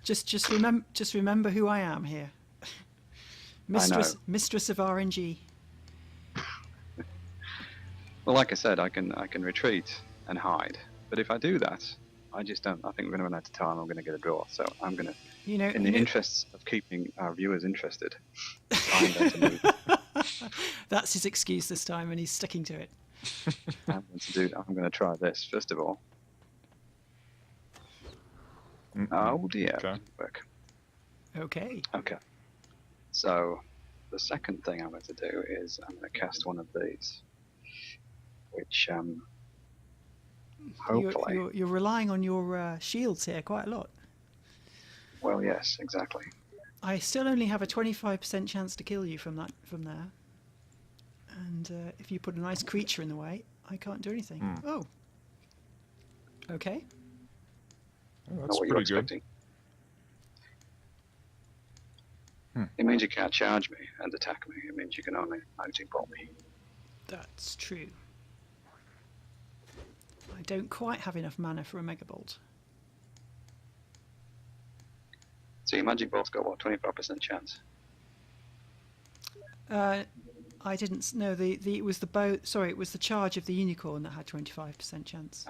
Speaker 1: just remember who I am here. Mistress of Arenji.
Speaker 3: Well, like I said, I can retreat and hide, but if I do that, I just don't. I think we're going to run out of time. I'm going to get a draw, so I'm going to, in the interests of keeping our viewers interested, I'm going to move.
Speaker 1: That's his excuse this time, and he's sticking to it.
Speaker 3: I'm going to try this first of all. Oh dear,
Speaker 2: okay.
Speaker 3: Didn't work.
Speaker 1: Okay.
Speaker 3: Okay. So the second thing I'm going to do is I'm going to cast one of these, which hopefully
Speaker 1: you're relying on your shields here quite a lot.
Speaker 3: Well, yes, exactly.
Speaker 1: I still only have a 25% chance to kill you from there. And if you put a nice creature in the way, I can't do anything. Oh. Okay.
Speaker 2: Oh,
Speaker 3: Not
Speaker 2: that's
Speaker 3: what you're
Speaker 2: pretty good.
Speaker 3: expecting. It means you can't charge me and attack me. It means you can only magic bolt me.
Speaker 1: That's true. I don't quite have enough mana for a Mega Bolt.
Speaker 3: So your magic bolt's got what, 25% chance?
Speaker 1: I didn't know it was the bow. Sorry, it was the charge of the unicorn that had 25% chance.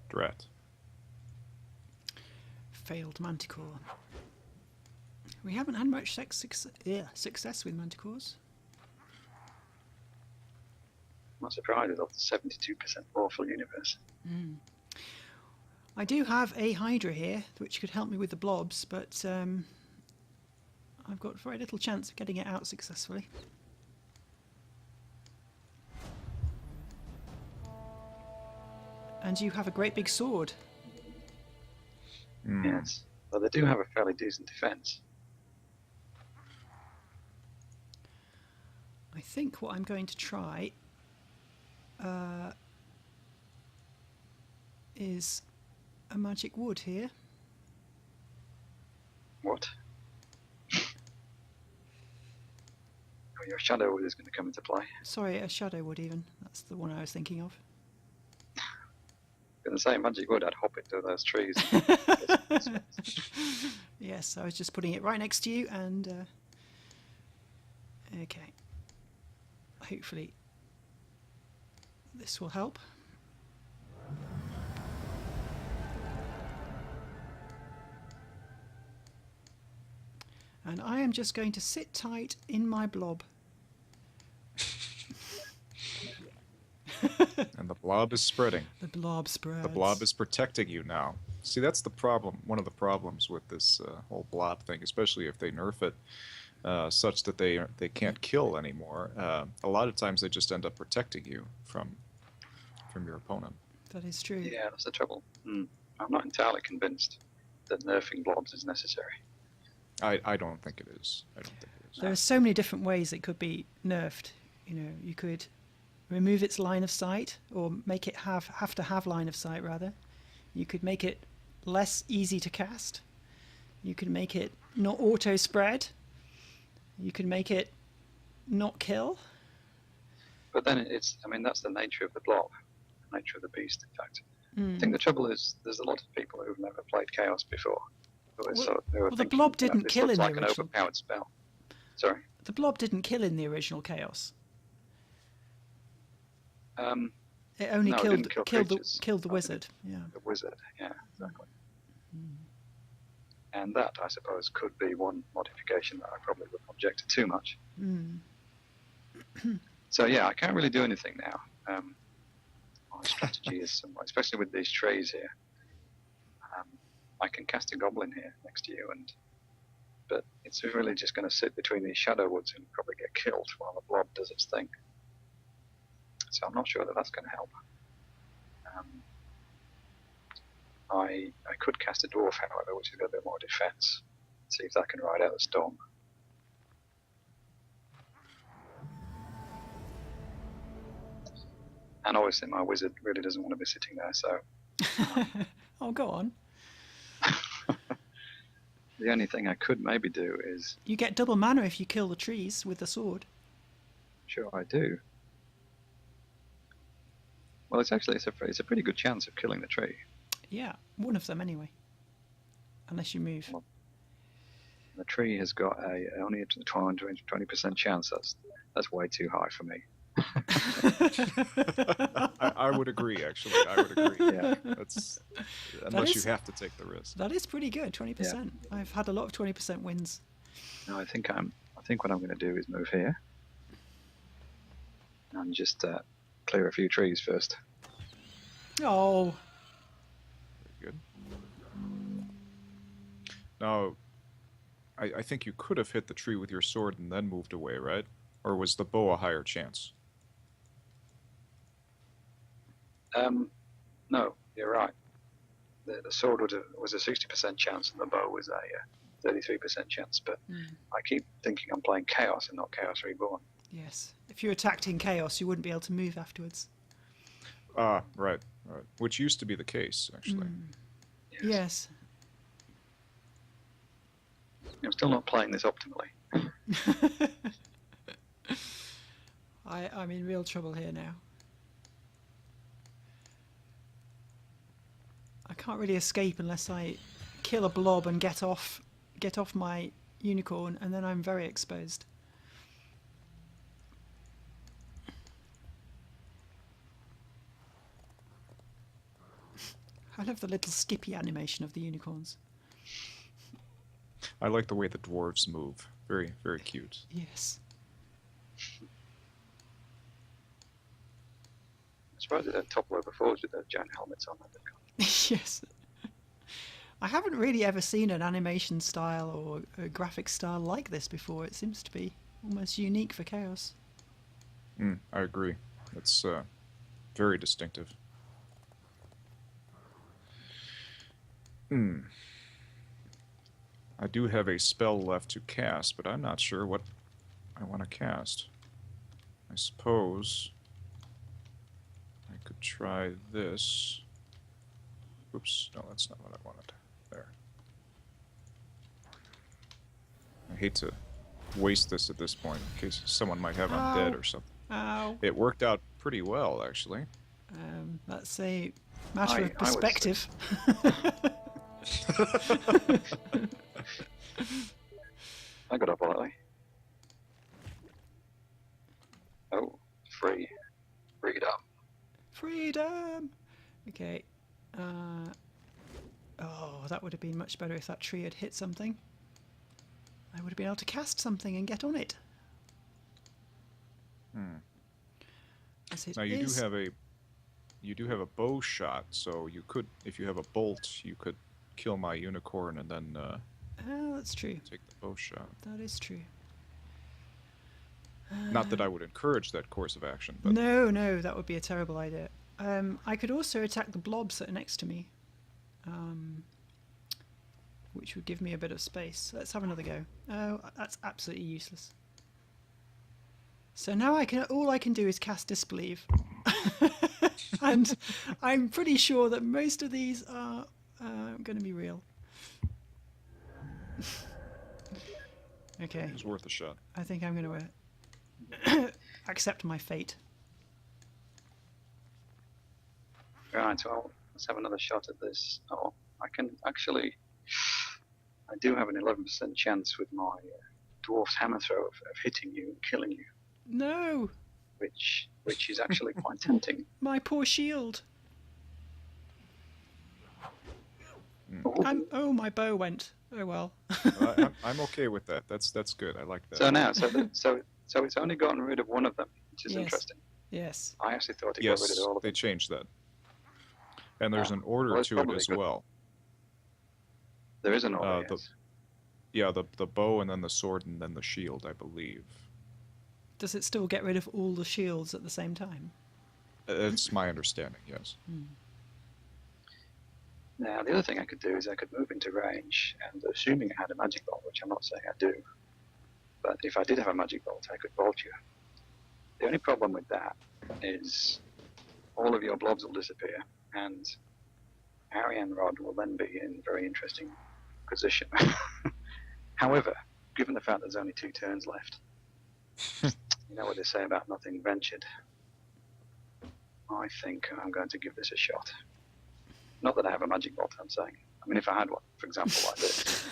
Speaker 2: Drat.
Speaker 1: Failed Manticore. We haven't had much success with Manticores.
Speaker 3: I'm not surprised of the 72% lawful universe.
Speaker 1: I do have a Hydra here, which could help me with the blobs, but I've got very little chance of getting it out successfully. And you have a great big sword.
Speaker 3: Yes, but they do have a fairly decent defense.
Speaker 1: I think what I'm going to try is a magic wood here.
Speaker 3: What? Oh, your shadow wood is going to come into play.
Speaker 1: Sorry, a shadow wood even. That's the one I was thinking of.
Speaker 3: Going to say magic wood, I'd hop into those trees.
Speaker 1: Yes, I was just putting it right next to you, and okay. Hopefully this will help. And I am just going to sit tight in my blob.
Speaker 2: And the blob is spreading.
Speaker 1: The blob spreads.
Speaker 2: The blob is protecting you now. See, that's the problem. One of the problems with this whole blob thing, especially if they nerf it such that they can't kill anymore. A lot of times they just end up protecting you from your opponent.
Speaker 1: That is true.
Speaker 3: Yeah, that's the trouble. I'm not entirely convinced that nerfing blobs is necessary.
Speaker 2: I don't think it is. I don't think it is.
Speaker 1: There are so many different ways it could be nerfed. You know, you could remove its line of sight, or make it have to have line of sight rather. You could make it less easy to cast. You could make it not auto spread. You could make it not kill.
Speaker 3: But then that's the nature of the blob, the nature of the beast, in fact. I think the trouble is there's a lot of people who've never played Chaos before.
Speaker 1: The blob didn't kill in the original.
Speaker 3: This looks like an overpowered spell. Sorry?
Speaker 1: The blob didn't kill in the original Chaos. It only killed the wizard. Yeah.
Speaker 3: The wizard, yeah, exactly. And that, I suppose, could be one modification that I probably wouldn't object to too much. So yeah, I can't really do anything now. My strategy is somewhat, especially with these trays here. I can cast a goblin here next to you, but it's really just going to sit between these shadow woods and probably get killed while the blob does its thing. So I'm not sure that that's going to help. I could cast a dwarf, however, which has got a bit more defense. See if that can ride out the storm. And obviously my wizard really doesn't want to be sitting there, so
Speaker 1: Oh, go on.
Speaker 3: the only thing I could maybe do is...
Speaker 1: You get double mana if you kill the trees with the sword.
Speaker 3: Sure, I do. Well, it's a pretty good chance of killing the tree.
Speaker 1: Yeah, one of them anyway. Unless you move.
Speaker 3: Well, the tree has got only a 20% chance. That's way too high for me.
Speaker 2: I would agree, actually. I would agree.
Speaker 3: Yeah.
Speaker 2: That's unless you have to take the risk.
Speaker 1: That is pretty good, 20%.
Speaker 3: Yeah.
Speaker 1: I've had a lot of 20% wins.
Speaker 3: No, I think what I'm going to do is move here and just clear a few trees first.
Speaker 1: Oh,
Speaker 2: Very good. Now, I think you could have hit the tree with your sword and then moved away, right? Or was the bow a higher chance?
Speaker 3: No, you're right. The sword was a 60% chance and the bow was a 33% chance, but I keep thinking I'm playing Chaos and not Chaos Reborn.
Speaker 1: yes. If you attacked in chaos, you wouldn't be able to move afterwards.
Speaker 2: Ah, right. Which used to be the case, actually.
Speaker 1: Yes.
Speaker 3: I'm still not playing this optimally.
Speaker 1: I'm in real trouble here now. I can't really escape unless I kill a blob and get off my unicorn, and then I'm very exposed. I love the little skippy animation of the unicorns.
Speaker 2: I like the way the dwarves move. Very, very cute.
Speaker 1: Yes.
Speaker 3: I'm surprised they don't topple over forwards with those giant helmets on.
Speaker 1: Yes. I haven't really ever seen an animation style or a graphic style like this before. It seems to be almost unique for Chaos.
Speaker 2: I agree. It's very distinctive. I do have a spell left to cast, but I'm not sure what I want to cast. I suppose I could try this. Oops, no, that's not what I wanted. There. I hate to waste this at this point in case someone might have undead or something.
Speaker 1: Ow.
Speaker 2: It worked out pretty well, actually.
Speaker 1: That's a matter of
Speaker 3: I would
Speaker 1: perspective.
Speaker 3: I got up early. Oh, free. Freedom.
Speaker 1: Freedom! Okay. Oh, that would have been much better if that tree had hit something. I would have been able to cast something and get on it. As it
Speaker 2: Now you do have a bow shot, so you could, if you have a bolt, you could kill my unicorn and then
Speaker 1: Oh, that's true.
Speaker 2: take the bow shot.
Speaker 1: That is true.
Speaker 2: Not that I would encourage that course of action, but
Speaker 1: No, that would be a terrible idea. I could also attack the blobs that are next to me, which would give me a bit of space. Let's have another go. Oh, that's absolutely useless. So now all I can do is cast Disbelieve. And I'm pretty sure that most of these are going to be real. Okay,
Speaker 2: it's worth a shot.
Speaker 1: I think I'm going to accept my fate.
Speaker 3: Right, well, let's have another shot at this. Oh, I can actually... I do have an 11% chance with my dwarf's hammer throw of hitting you and killing you,
Speaker 1: No,
Speaker 3: which is actually quite tempting.
Speaker 1: my poor shield.
Speaker 3: Ooh.
Speaker 1: Oh, my bow went. Oh well.
Speaker 2: I'm okay with that. That's good. I like that.
Speaker 3: So now, so it's only gotten rid of one of them, which is
Speaker 1: Yes.
Speaker 3: interesting.
Speaker 1: Yes.
Speaker 3: I actually thought it
Speaker 2: Yes,
Speaker 3: got rid of all of
Speaker 2: they
Speaker 3: them.
Speaker 2: changed that. And there's
Speaker 3: Ah,
Speaker 2: an order
Speaker 3: well, it's
Speaker 2: to it
Speaker 3: probably
Speaker 2: as
Speaker 3: good.
Speaker 2: well.
Speaker 3: There is an order.
Speaker 2: the-
Speaker 3: Yes.
Speaker 2: Yeah, the bow and then the sword and then the shield, I believe.
Speaker 1: Does it still get rid of all the shields at the same time?
Speaker 2: It's my understanding, yes.
Speaker 3: Now, the other thing I could do is I could move into range, and assuming I had a magic bolt, which I'm not saying I do, but if I did have a magic bolt, I could bolt you. The only problem with that is all of your blobs will disappear, and Ariianrhod will then be in a very interesting position. However, given the fact there's only 2 turns left, you know what they say about nothing ventured. I think I'm going to give this a shot. Not that I have a magic bolt, I'm saying. I mean, if I had one, for example, like this.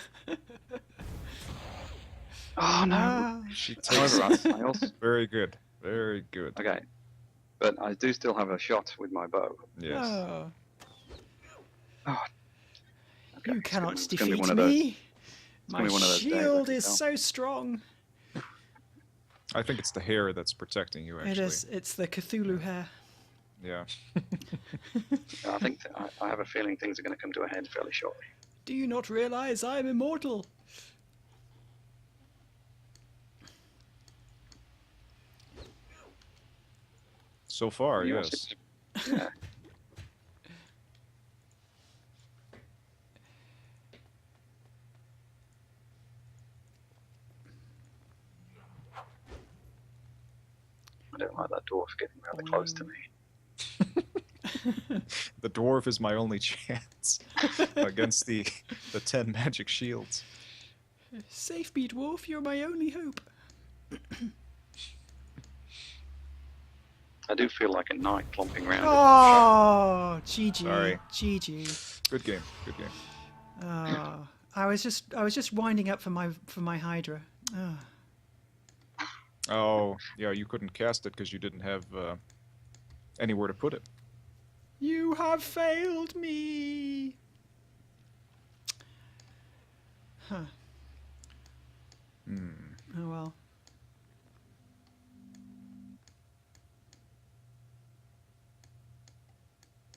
Speaker 3: Oh, no.
Speaker 1: Ah.
Speaker 2: She
Speaker 3: However,
Speaker 2: takes
Speaker 3: I also...
Speaker 2: very good. Very good.
Speaker 3: Okay. But I do still have a shot with my bow.
Speaker 2: Yes.
Speaker 1: Oh,
Speaker 3: Oh. Okay,
Speaker 1: you
Speaker 3: it's
Speaker 1: cannot
Speaker 3: it's gonna be
Speaker 1: defeat
Speaker 3: one of those.
Speaker 1: me. My
Speaker 3: gonna be one of those days, I
Speaker 1: shield
Speaker 3: can
Speaker 1: is
Speaker 3: tell.
Speaker 1: so strong.
Speaker 2: I think it's the hair that's protecting you, actually.
Speaker 1: It is. It's the Cthulhu hair.
Speaker 2: Yeah.
Speaker 3: I think I have a feeling things are going to come to a head fairly shortly.
Speaker 1: Do you not realize I am immortal?
Speaker 2: So far,
Speaker 3: You
Speaker 2: yes.
Speaker 3: also- Yeah. I don't like that dwarf getting rather close to me.
Speaker 2: The dwarf is my only chance against the 10 magic shields.
Speaker 1: Save me, dwarf. You're my only hope.
Speaker 3: I do feel like a knight clomping around.
Speaker 1: Oh, GG.
Speaker 2: Sorry.
Speaker 1: GG.
Speaker 2: Good game. Good game.
Speaker 1: Oh, I was just winding up for my Hydra. Oh.
Speaker 2: Oh, yeah, you couldn't cast it because you didn't have anywhere to put it.
Speaker 1: You have failed me. Huh. Oh well.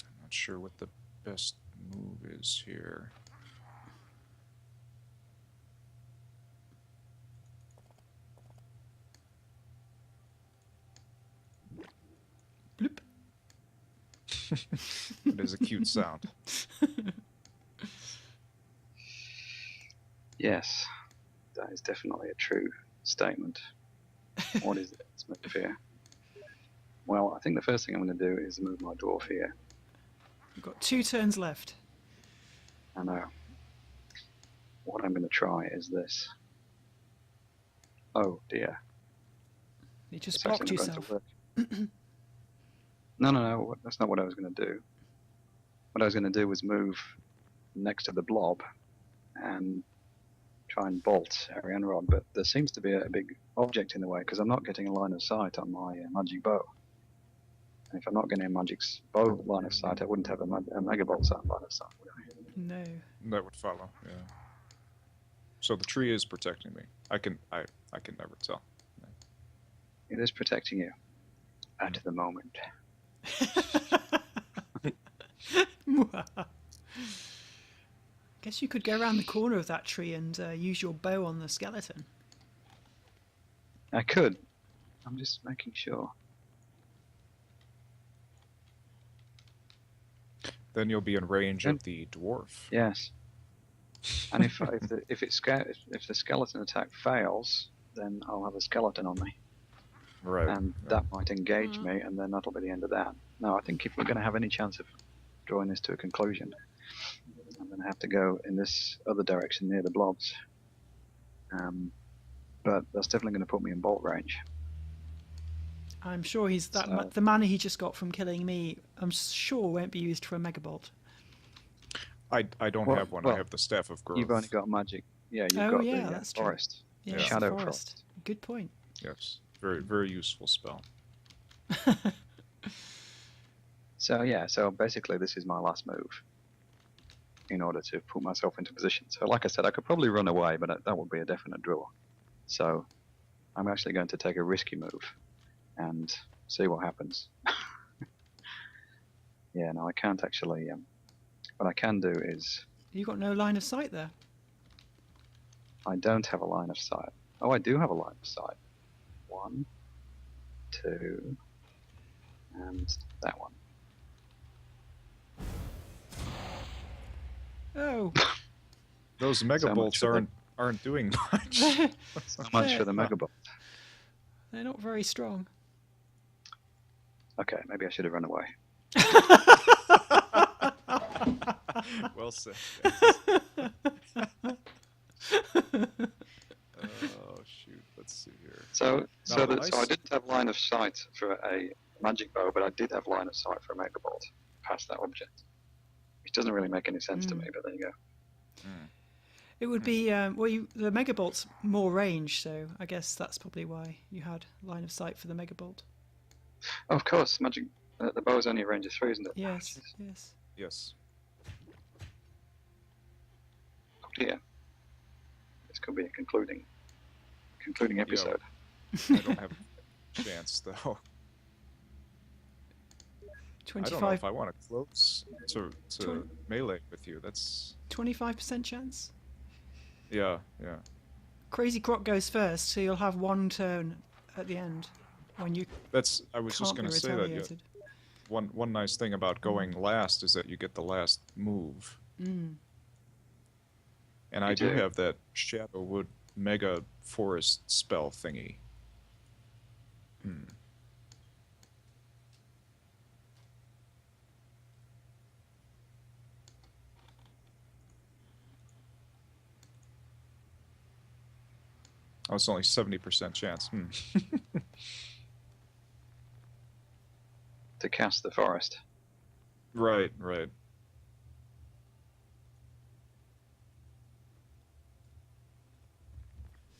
Speaker 2: I'm not sure what the best move is here.
Speaker 1: Bloop.
Speaker 2: It is a cute sound.
Speaker 3: Yes, that is definitely a true statement. What is its move here? Well, I think the first thing I'm going to do is move my dwarf here.
Speaker 1: We've got 2 turns left.
Speaker 3: I know. What I'm going to try is this. Oh dear.
Speaker 1: You just
Speaker 3: It's actually
Speaker 1: blocked
Speaker 3: not
Speaker 1: yourself.
Speaker 3: going to work. No, that's not what I was going to do. What I was going to do was move next to the blob and try and bolt Ariianrhod, but there seems to be a big object in the way because I'm not getting a line of sight on my magic bow. And if I'm not getting a magic bow line of sight, I wouldn't have a mega bolt line of sight, would I?
Speaker 1: No.
Speaker 2: That would follow, yeah. So the tree is protecting me. I can never tell.
Speaker 3: It is protecting you at the moment.
Speaker 1: Guess you could go around the corner of that tree and use your bow on the skeleton.
Speaker 3: I could. I'm just making sure.
Speaker 2: Then you'll be in range of the dwarf.
Speaker 3: Yes. And if the skeleton attack fails, then I'll have a skeleton on me,
Speaker 2: Right.
Speaker 3: and that might engage me, and then that'll be the end of that. No, I think if we're going to have any chance of drawing this to a conclusion, I'm going to have to go in this other direction near the blobs. But that's definitely going to put me in bolt range.
Speaker 1: I'm sure he's that
Speaker 3: So-
Speaker 1: the mana he just got from killing me. I'm sure won't be used for a megabolt.
Speaker 2: I don't
Speaker 3: Well-
Speaker 2: have one.
Speaker 3: well,
Speaker 2: I have the staff of growth.
Speaker 3: You've only got magic. Yeah, you've
Speaker 1: Oh,
Speaker 3: got
Speaker 1: yeah,
Speaker 3: the
Speaker 1: that's true.
Speaker 3: forest.
Speaker 1: Yeah,
Speaker 2: Yeah.
Speaker 1: it's the
Speaker 3: Shadow
Speaker 1: forest.
Speaker 3: Frost.
Speaker 1: Good point.
Speaker 2: Yes. Very useful spell.
Speaker 3: So basically this is my last move in order to put myself into position. So like I said, I could probably run away, but that would be a definite draw. So I'm actually going to take a risky move and see what happens. Yeah, no, I can't actually. What I can do is
Speaker 1: You got no line of sight there.
Speaker 3: I don't have a line of sight. Oh, I do have a line of sight. 1, 2, and that one.
Speaker 1: Oh.
Speaker 2: Those mega
Speaker 3: So
Speaker 2: bolts
Speaker 3: much for
Speaker 2: aren't doing much.
Speaker 3: So much for the mega bolt.
Speaker 1: They're not very strong.
Speaker 3: Okay, maybe I should have run away.
Speaker 2: Well said. Oh shoot! Let's see here.
Speaker 3: So
Speaker 2: Now, the
Speaker 3: so I
Speaker 2: nice-
Speaker 3: didn't have line of sight for a magic bow, but I did have line of sight for a mega bolt past that object, which doesn't really make any sense to me. But there you go.
Speaker 1: It would be the mega bolt's more range, so I guess that's probably why you had line of sight for the mega bolt.
Speaker 3: Oh, of course, magic. The bow is only a range of 3, isn't it?
Speaker 1: Yes, yes.
Speaker 2: Yes.
Speaker 3: Oh dear. This could be a concluding episode.
Speaker 2: I don't have a chance though. I don't know if I want to close to melee with you. That's
Speaker 1: 25% chance.
Speaker 2: yeah.
Speaker 1: Krayzkrok goes first, so you'll have one turn at the end when you
Speaker 2: I was just
Speaker 1: can't
Speaker 2: going
Speaker 1: be
Speaker 2: to say that. Yeah,
Speaker 1: retaliated.
Speaker 2: one nice thing about going last is that you get the last move.
Speaker 1: Mm.
Speaker 2: And I do have that Shadowwood Mega Forest spell thingy. Oh, it's only 70% chance.
Speaker 3: To cast the forest.
Speaker 2: Right.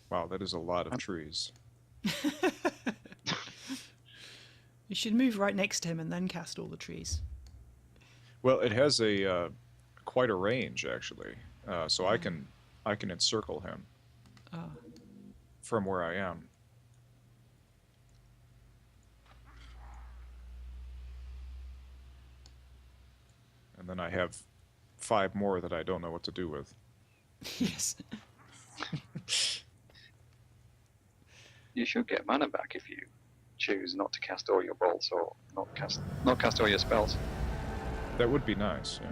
Speaker 2: Wow, that is a lot of trees.
Speaker 1: You should move right next to him and then cast all the trees.
Speaker 2: Well, it has a quite a range actually, so I can encircle him from where I am. And then I have 5 more that I don't know what to do with.
Speaker 1: Yes.
Speaker 3: You should get mana back if you choose not to cast all your bolts or not cast all your spells.
Speaker 2: That would be nice, yeah.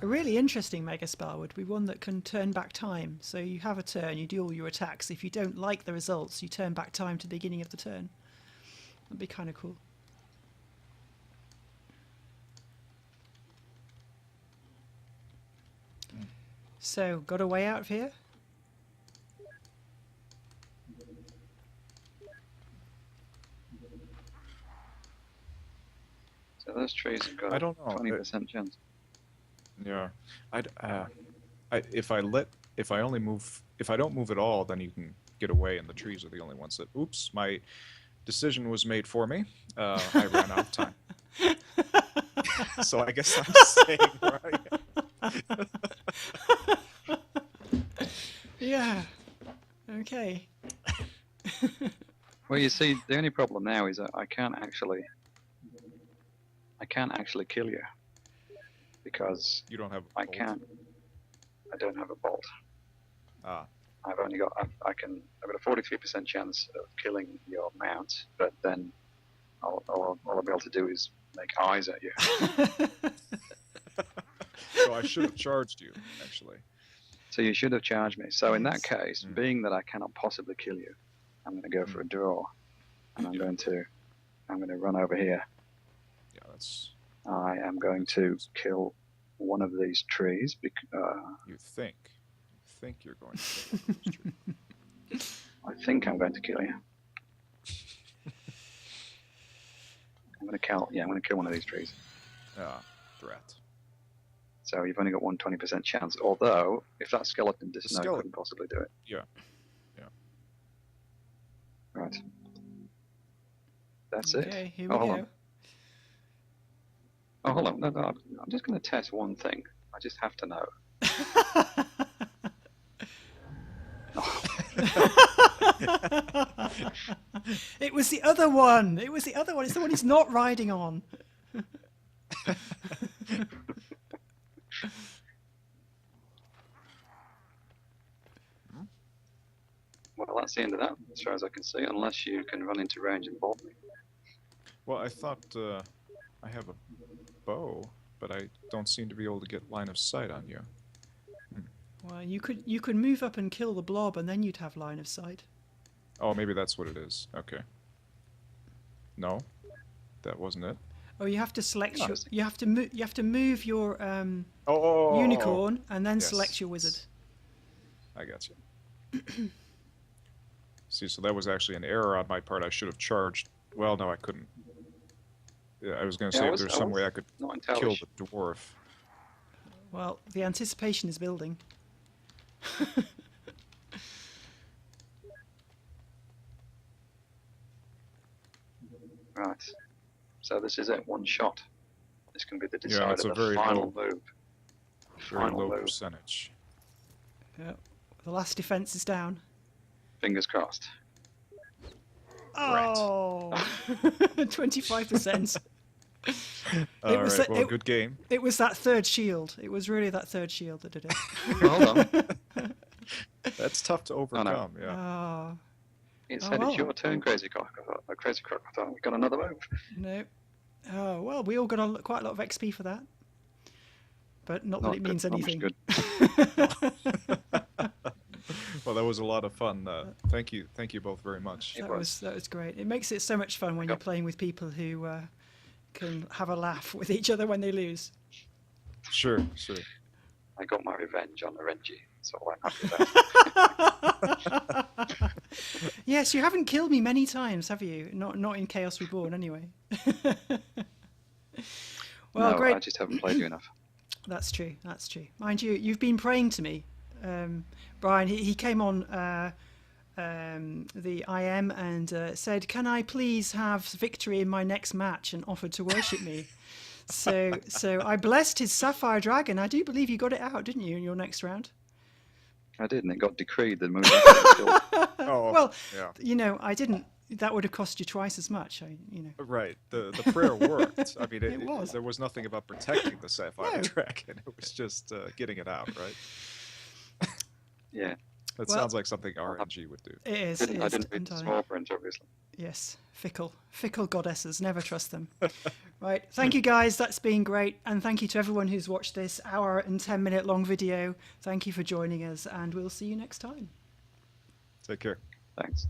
Speaker 1: A really interesting mega spell would be one that can turn back time. So you have a turn, you do all your attacks. If you don't like the results, you turn back time to the beginning of the turn. That'd be kind of cool. So, got a way out of here?
Speaker 3: So those trees have got
Speaker 2: I don't know.
Speaker 3: 20% chance.
Speaker 2: Yeah, if I only move, if I don't move at all, then you can get away, and the trees are the only ones that. Oops, my decision was made for me. I ran out of time, so I guess I'm staying where I am.
Speaker 1: Yeah. Okay.
Speaker 3: Well, you see, the only problem now is that I can't actually kill you because
Speaker 2: You don't have.
Speaker 3: I don't have a bolt.
Speaker 2: Ah,
Speaker 3: I've got a 43% chance of killing your mount, but then all I'll be able to do is make eyes at you.
Speaker 2: so I should have charged you actually.
Speaker 3: So you should have charged me. So in that
Speaker 1: Yes.
Speaker 3: case, being that I cannot possibly kill you, I'm going to go for a draw, and I'm going to run over here.
Speaker 2: Yeah, that's.
Speaker 3: I am going to kill one of these trees.
Speaker 2: You think you're going to kill one of those trees.
Speaker 3: I think I'm going to kill you. I'm going to kill one of these trees.
Speaker 2: Ah, threat.
Speaker 3: So you've only got 20% chance. Although, if that skeleton did
Speaker 2: skeleton-
Speaker 3: couldn't possibly do it.
Speaker 2: Yeah.
Speaker 3: Right. That's it.
Speaker 1: Okay, here we
Speaker 3: hold
Speaker 1: go.
Speaker 3: on. Oh, hold on. No, I'm just going to test one thing. I just have to know.
Speaker 1: It was the other one. It was the other one. It's the one he's not riding on.
Speaker 3: Well, that's the end of that, as far as I can see, unless you can run into range and bolt me.
Speaker 2: Well, I thought I have a bow, but I don't seem to be able to get line of sight on you.
Speaker 1: Well, you could move up and kill the blob, and then you'd have line of sight.
Speaker 2: Oh, maybe that's what it is. Okay. No, that wasn't it.
Speaker 1: Oh, you have to select your.
Speaker 3: Interesting.
Speaker 1: You have to move. You have to move your
Speaker 2: Oh,
Speaker 1: unicorn and then
Speaker 2: Yes.
Speaker 1: select your wizard.
Speaker 2: I got you. See, so that was actually an error on my part. I should have charged. Well, no, I couldn't. Yeah, I was going to
Speaker 3: Yeah,
Speaker 2: say
Speaker 3: I
Speaker 2: if
Speaker 3: was-
Speaker 2: there's
Speaker 3: I
Speaker 2: some way
Speaker 3: was
Speaker 2: I could
Speaker 3: not entirely
Speaker 2: kill
Speaker 3: sure.
Speaker 2: the dwarf.
Speaker 1: Well, the anticipation is building.
Speaker 3: Right. So this is it. One shot. This can be the
Speaker 2: Yeah,
Speaker 3: decider.
Speaker 2: it's a
Speaker 3: the
Speaker 2: very
Speaker 3: final
Speaker 2: low-
Speaker 3: move.
Speaker 2: Very
Speaker 3: Final
Speaker 2: low
Speaker 3: move.
Speaker 2: percentage.
Speaker 1: Yeah. The last defense is down.
Speaker 3: Fingers crossed.
Speaker 1: Oh, 25%.
Speaker 2: All
Speaker 1: was
Speaker 2: right,
Speaker 1: a-
Speaker 2: well,
Speaker 1: it-
Speaker 2: good game.
Speaker 1: It was that third shield. It was really that third shield that did it.
Speaker 3: Hold on.
Speaker 2: That's tough to overcome. Yeah.
Speaker 1: Oh,
Speaker 3: It
Speaker 1: Oh,
Speaker 3: said
Speaker 1: well.
Speaker 3: it's your turn, Krayzkrok. Krayzkrok. I thought we got another move.
Speaker 1: no. Oh, well, we all got quite a lot of XP for that. But not that
Speaker 3: Not
Speaker 1: it
Speaker 3: good,
Speaker 1: means
Speaker 3: not much
Speaker 1: anything.
Speaker 3: good.
Speaker 2: Well, that was a lot of fun. Thank you both very much.
Speaker 3: It
Speaker 1: That was great. It makes it so much fun when you're playing with people who can have a laugh with each other when they lose.
Speaker 2: Sure.
Speaker 3: I got my revenge on Arenji, so I'm happy with that.
Speaker 1: Yes, you haven't killed me many times, have you? Not in Chaos Reborn, anyway. Well,
Speaker 3: No,
Speaker 1: great.
Speaker 3: I just haven't played you enough.
Speaker 1: That's true. That's true. Mind you, you've been praying to me, Brian. He came on the IM and said, "Can I please have victory in my next match?" and offered to worship me. So I blessed his Sapphire Dragon. I do believe you got it out, didn't you, in your next round?
Speaker 3: I did, and it got decreed. The move was killed.
Speaker 2: Oh,
Speaker 1: Well,
Speaker 2: yeah.
Speaker 1: you know, I didn't. That would have cost you twice as much.
Speaker 2: Right. The prayer worked. I mean,
Speaker 1: It was.
Speaker 2: there was nothing about protecting the Sapphire
Speaker 1: No.
Speaker 2: Dragon. It was just getting it out, right?
Speaker 3: Yeah.
Speaker 2: That
Speaker 1: Well-
Speaker 2: sounds like something RNG would do.
Speaker 1: It is.
Speaker 3: I didn't read the
Speaker 1: entirely.
Speaker 3: small print, obviously.
Speaker 1: Yes, fickle goddesses. Never trust them. Right. Thank you, guys. That's been great, and thank you to everyone who's watched this hour and 10-minute long video. Thank you for joining us, and we'll see you next time.
Speaker 2: Take care.
Speaker 3: Thanks.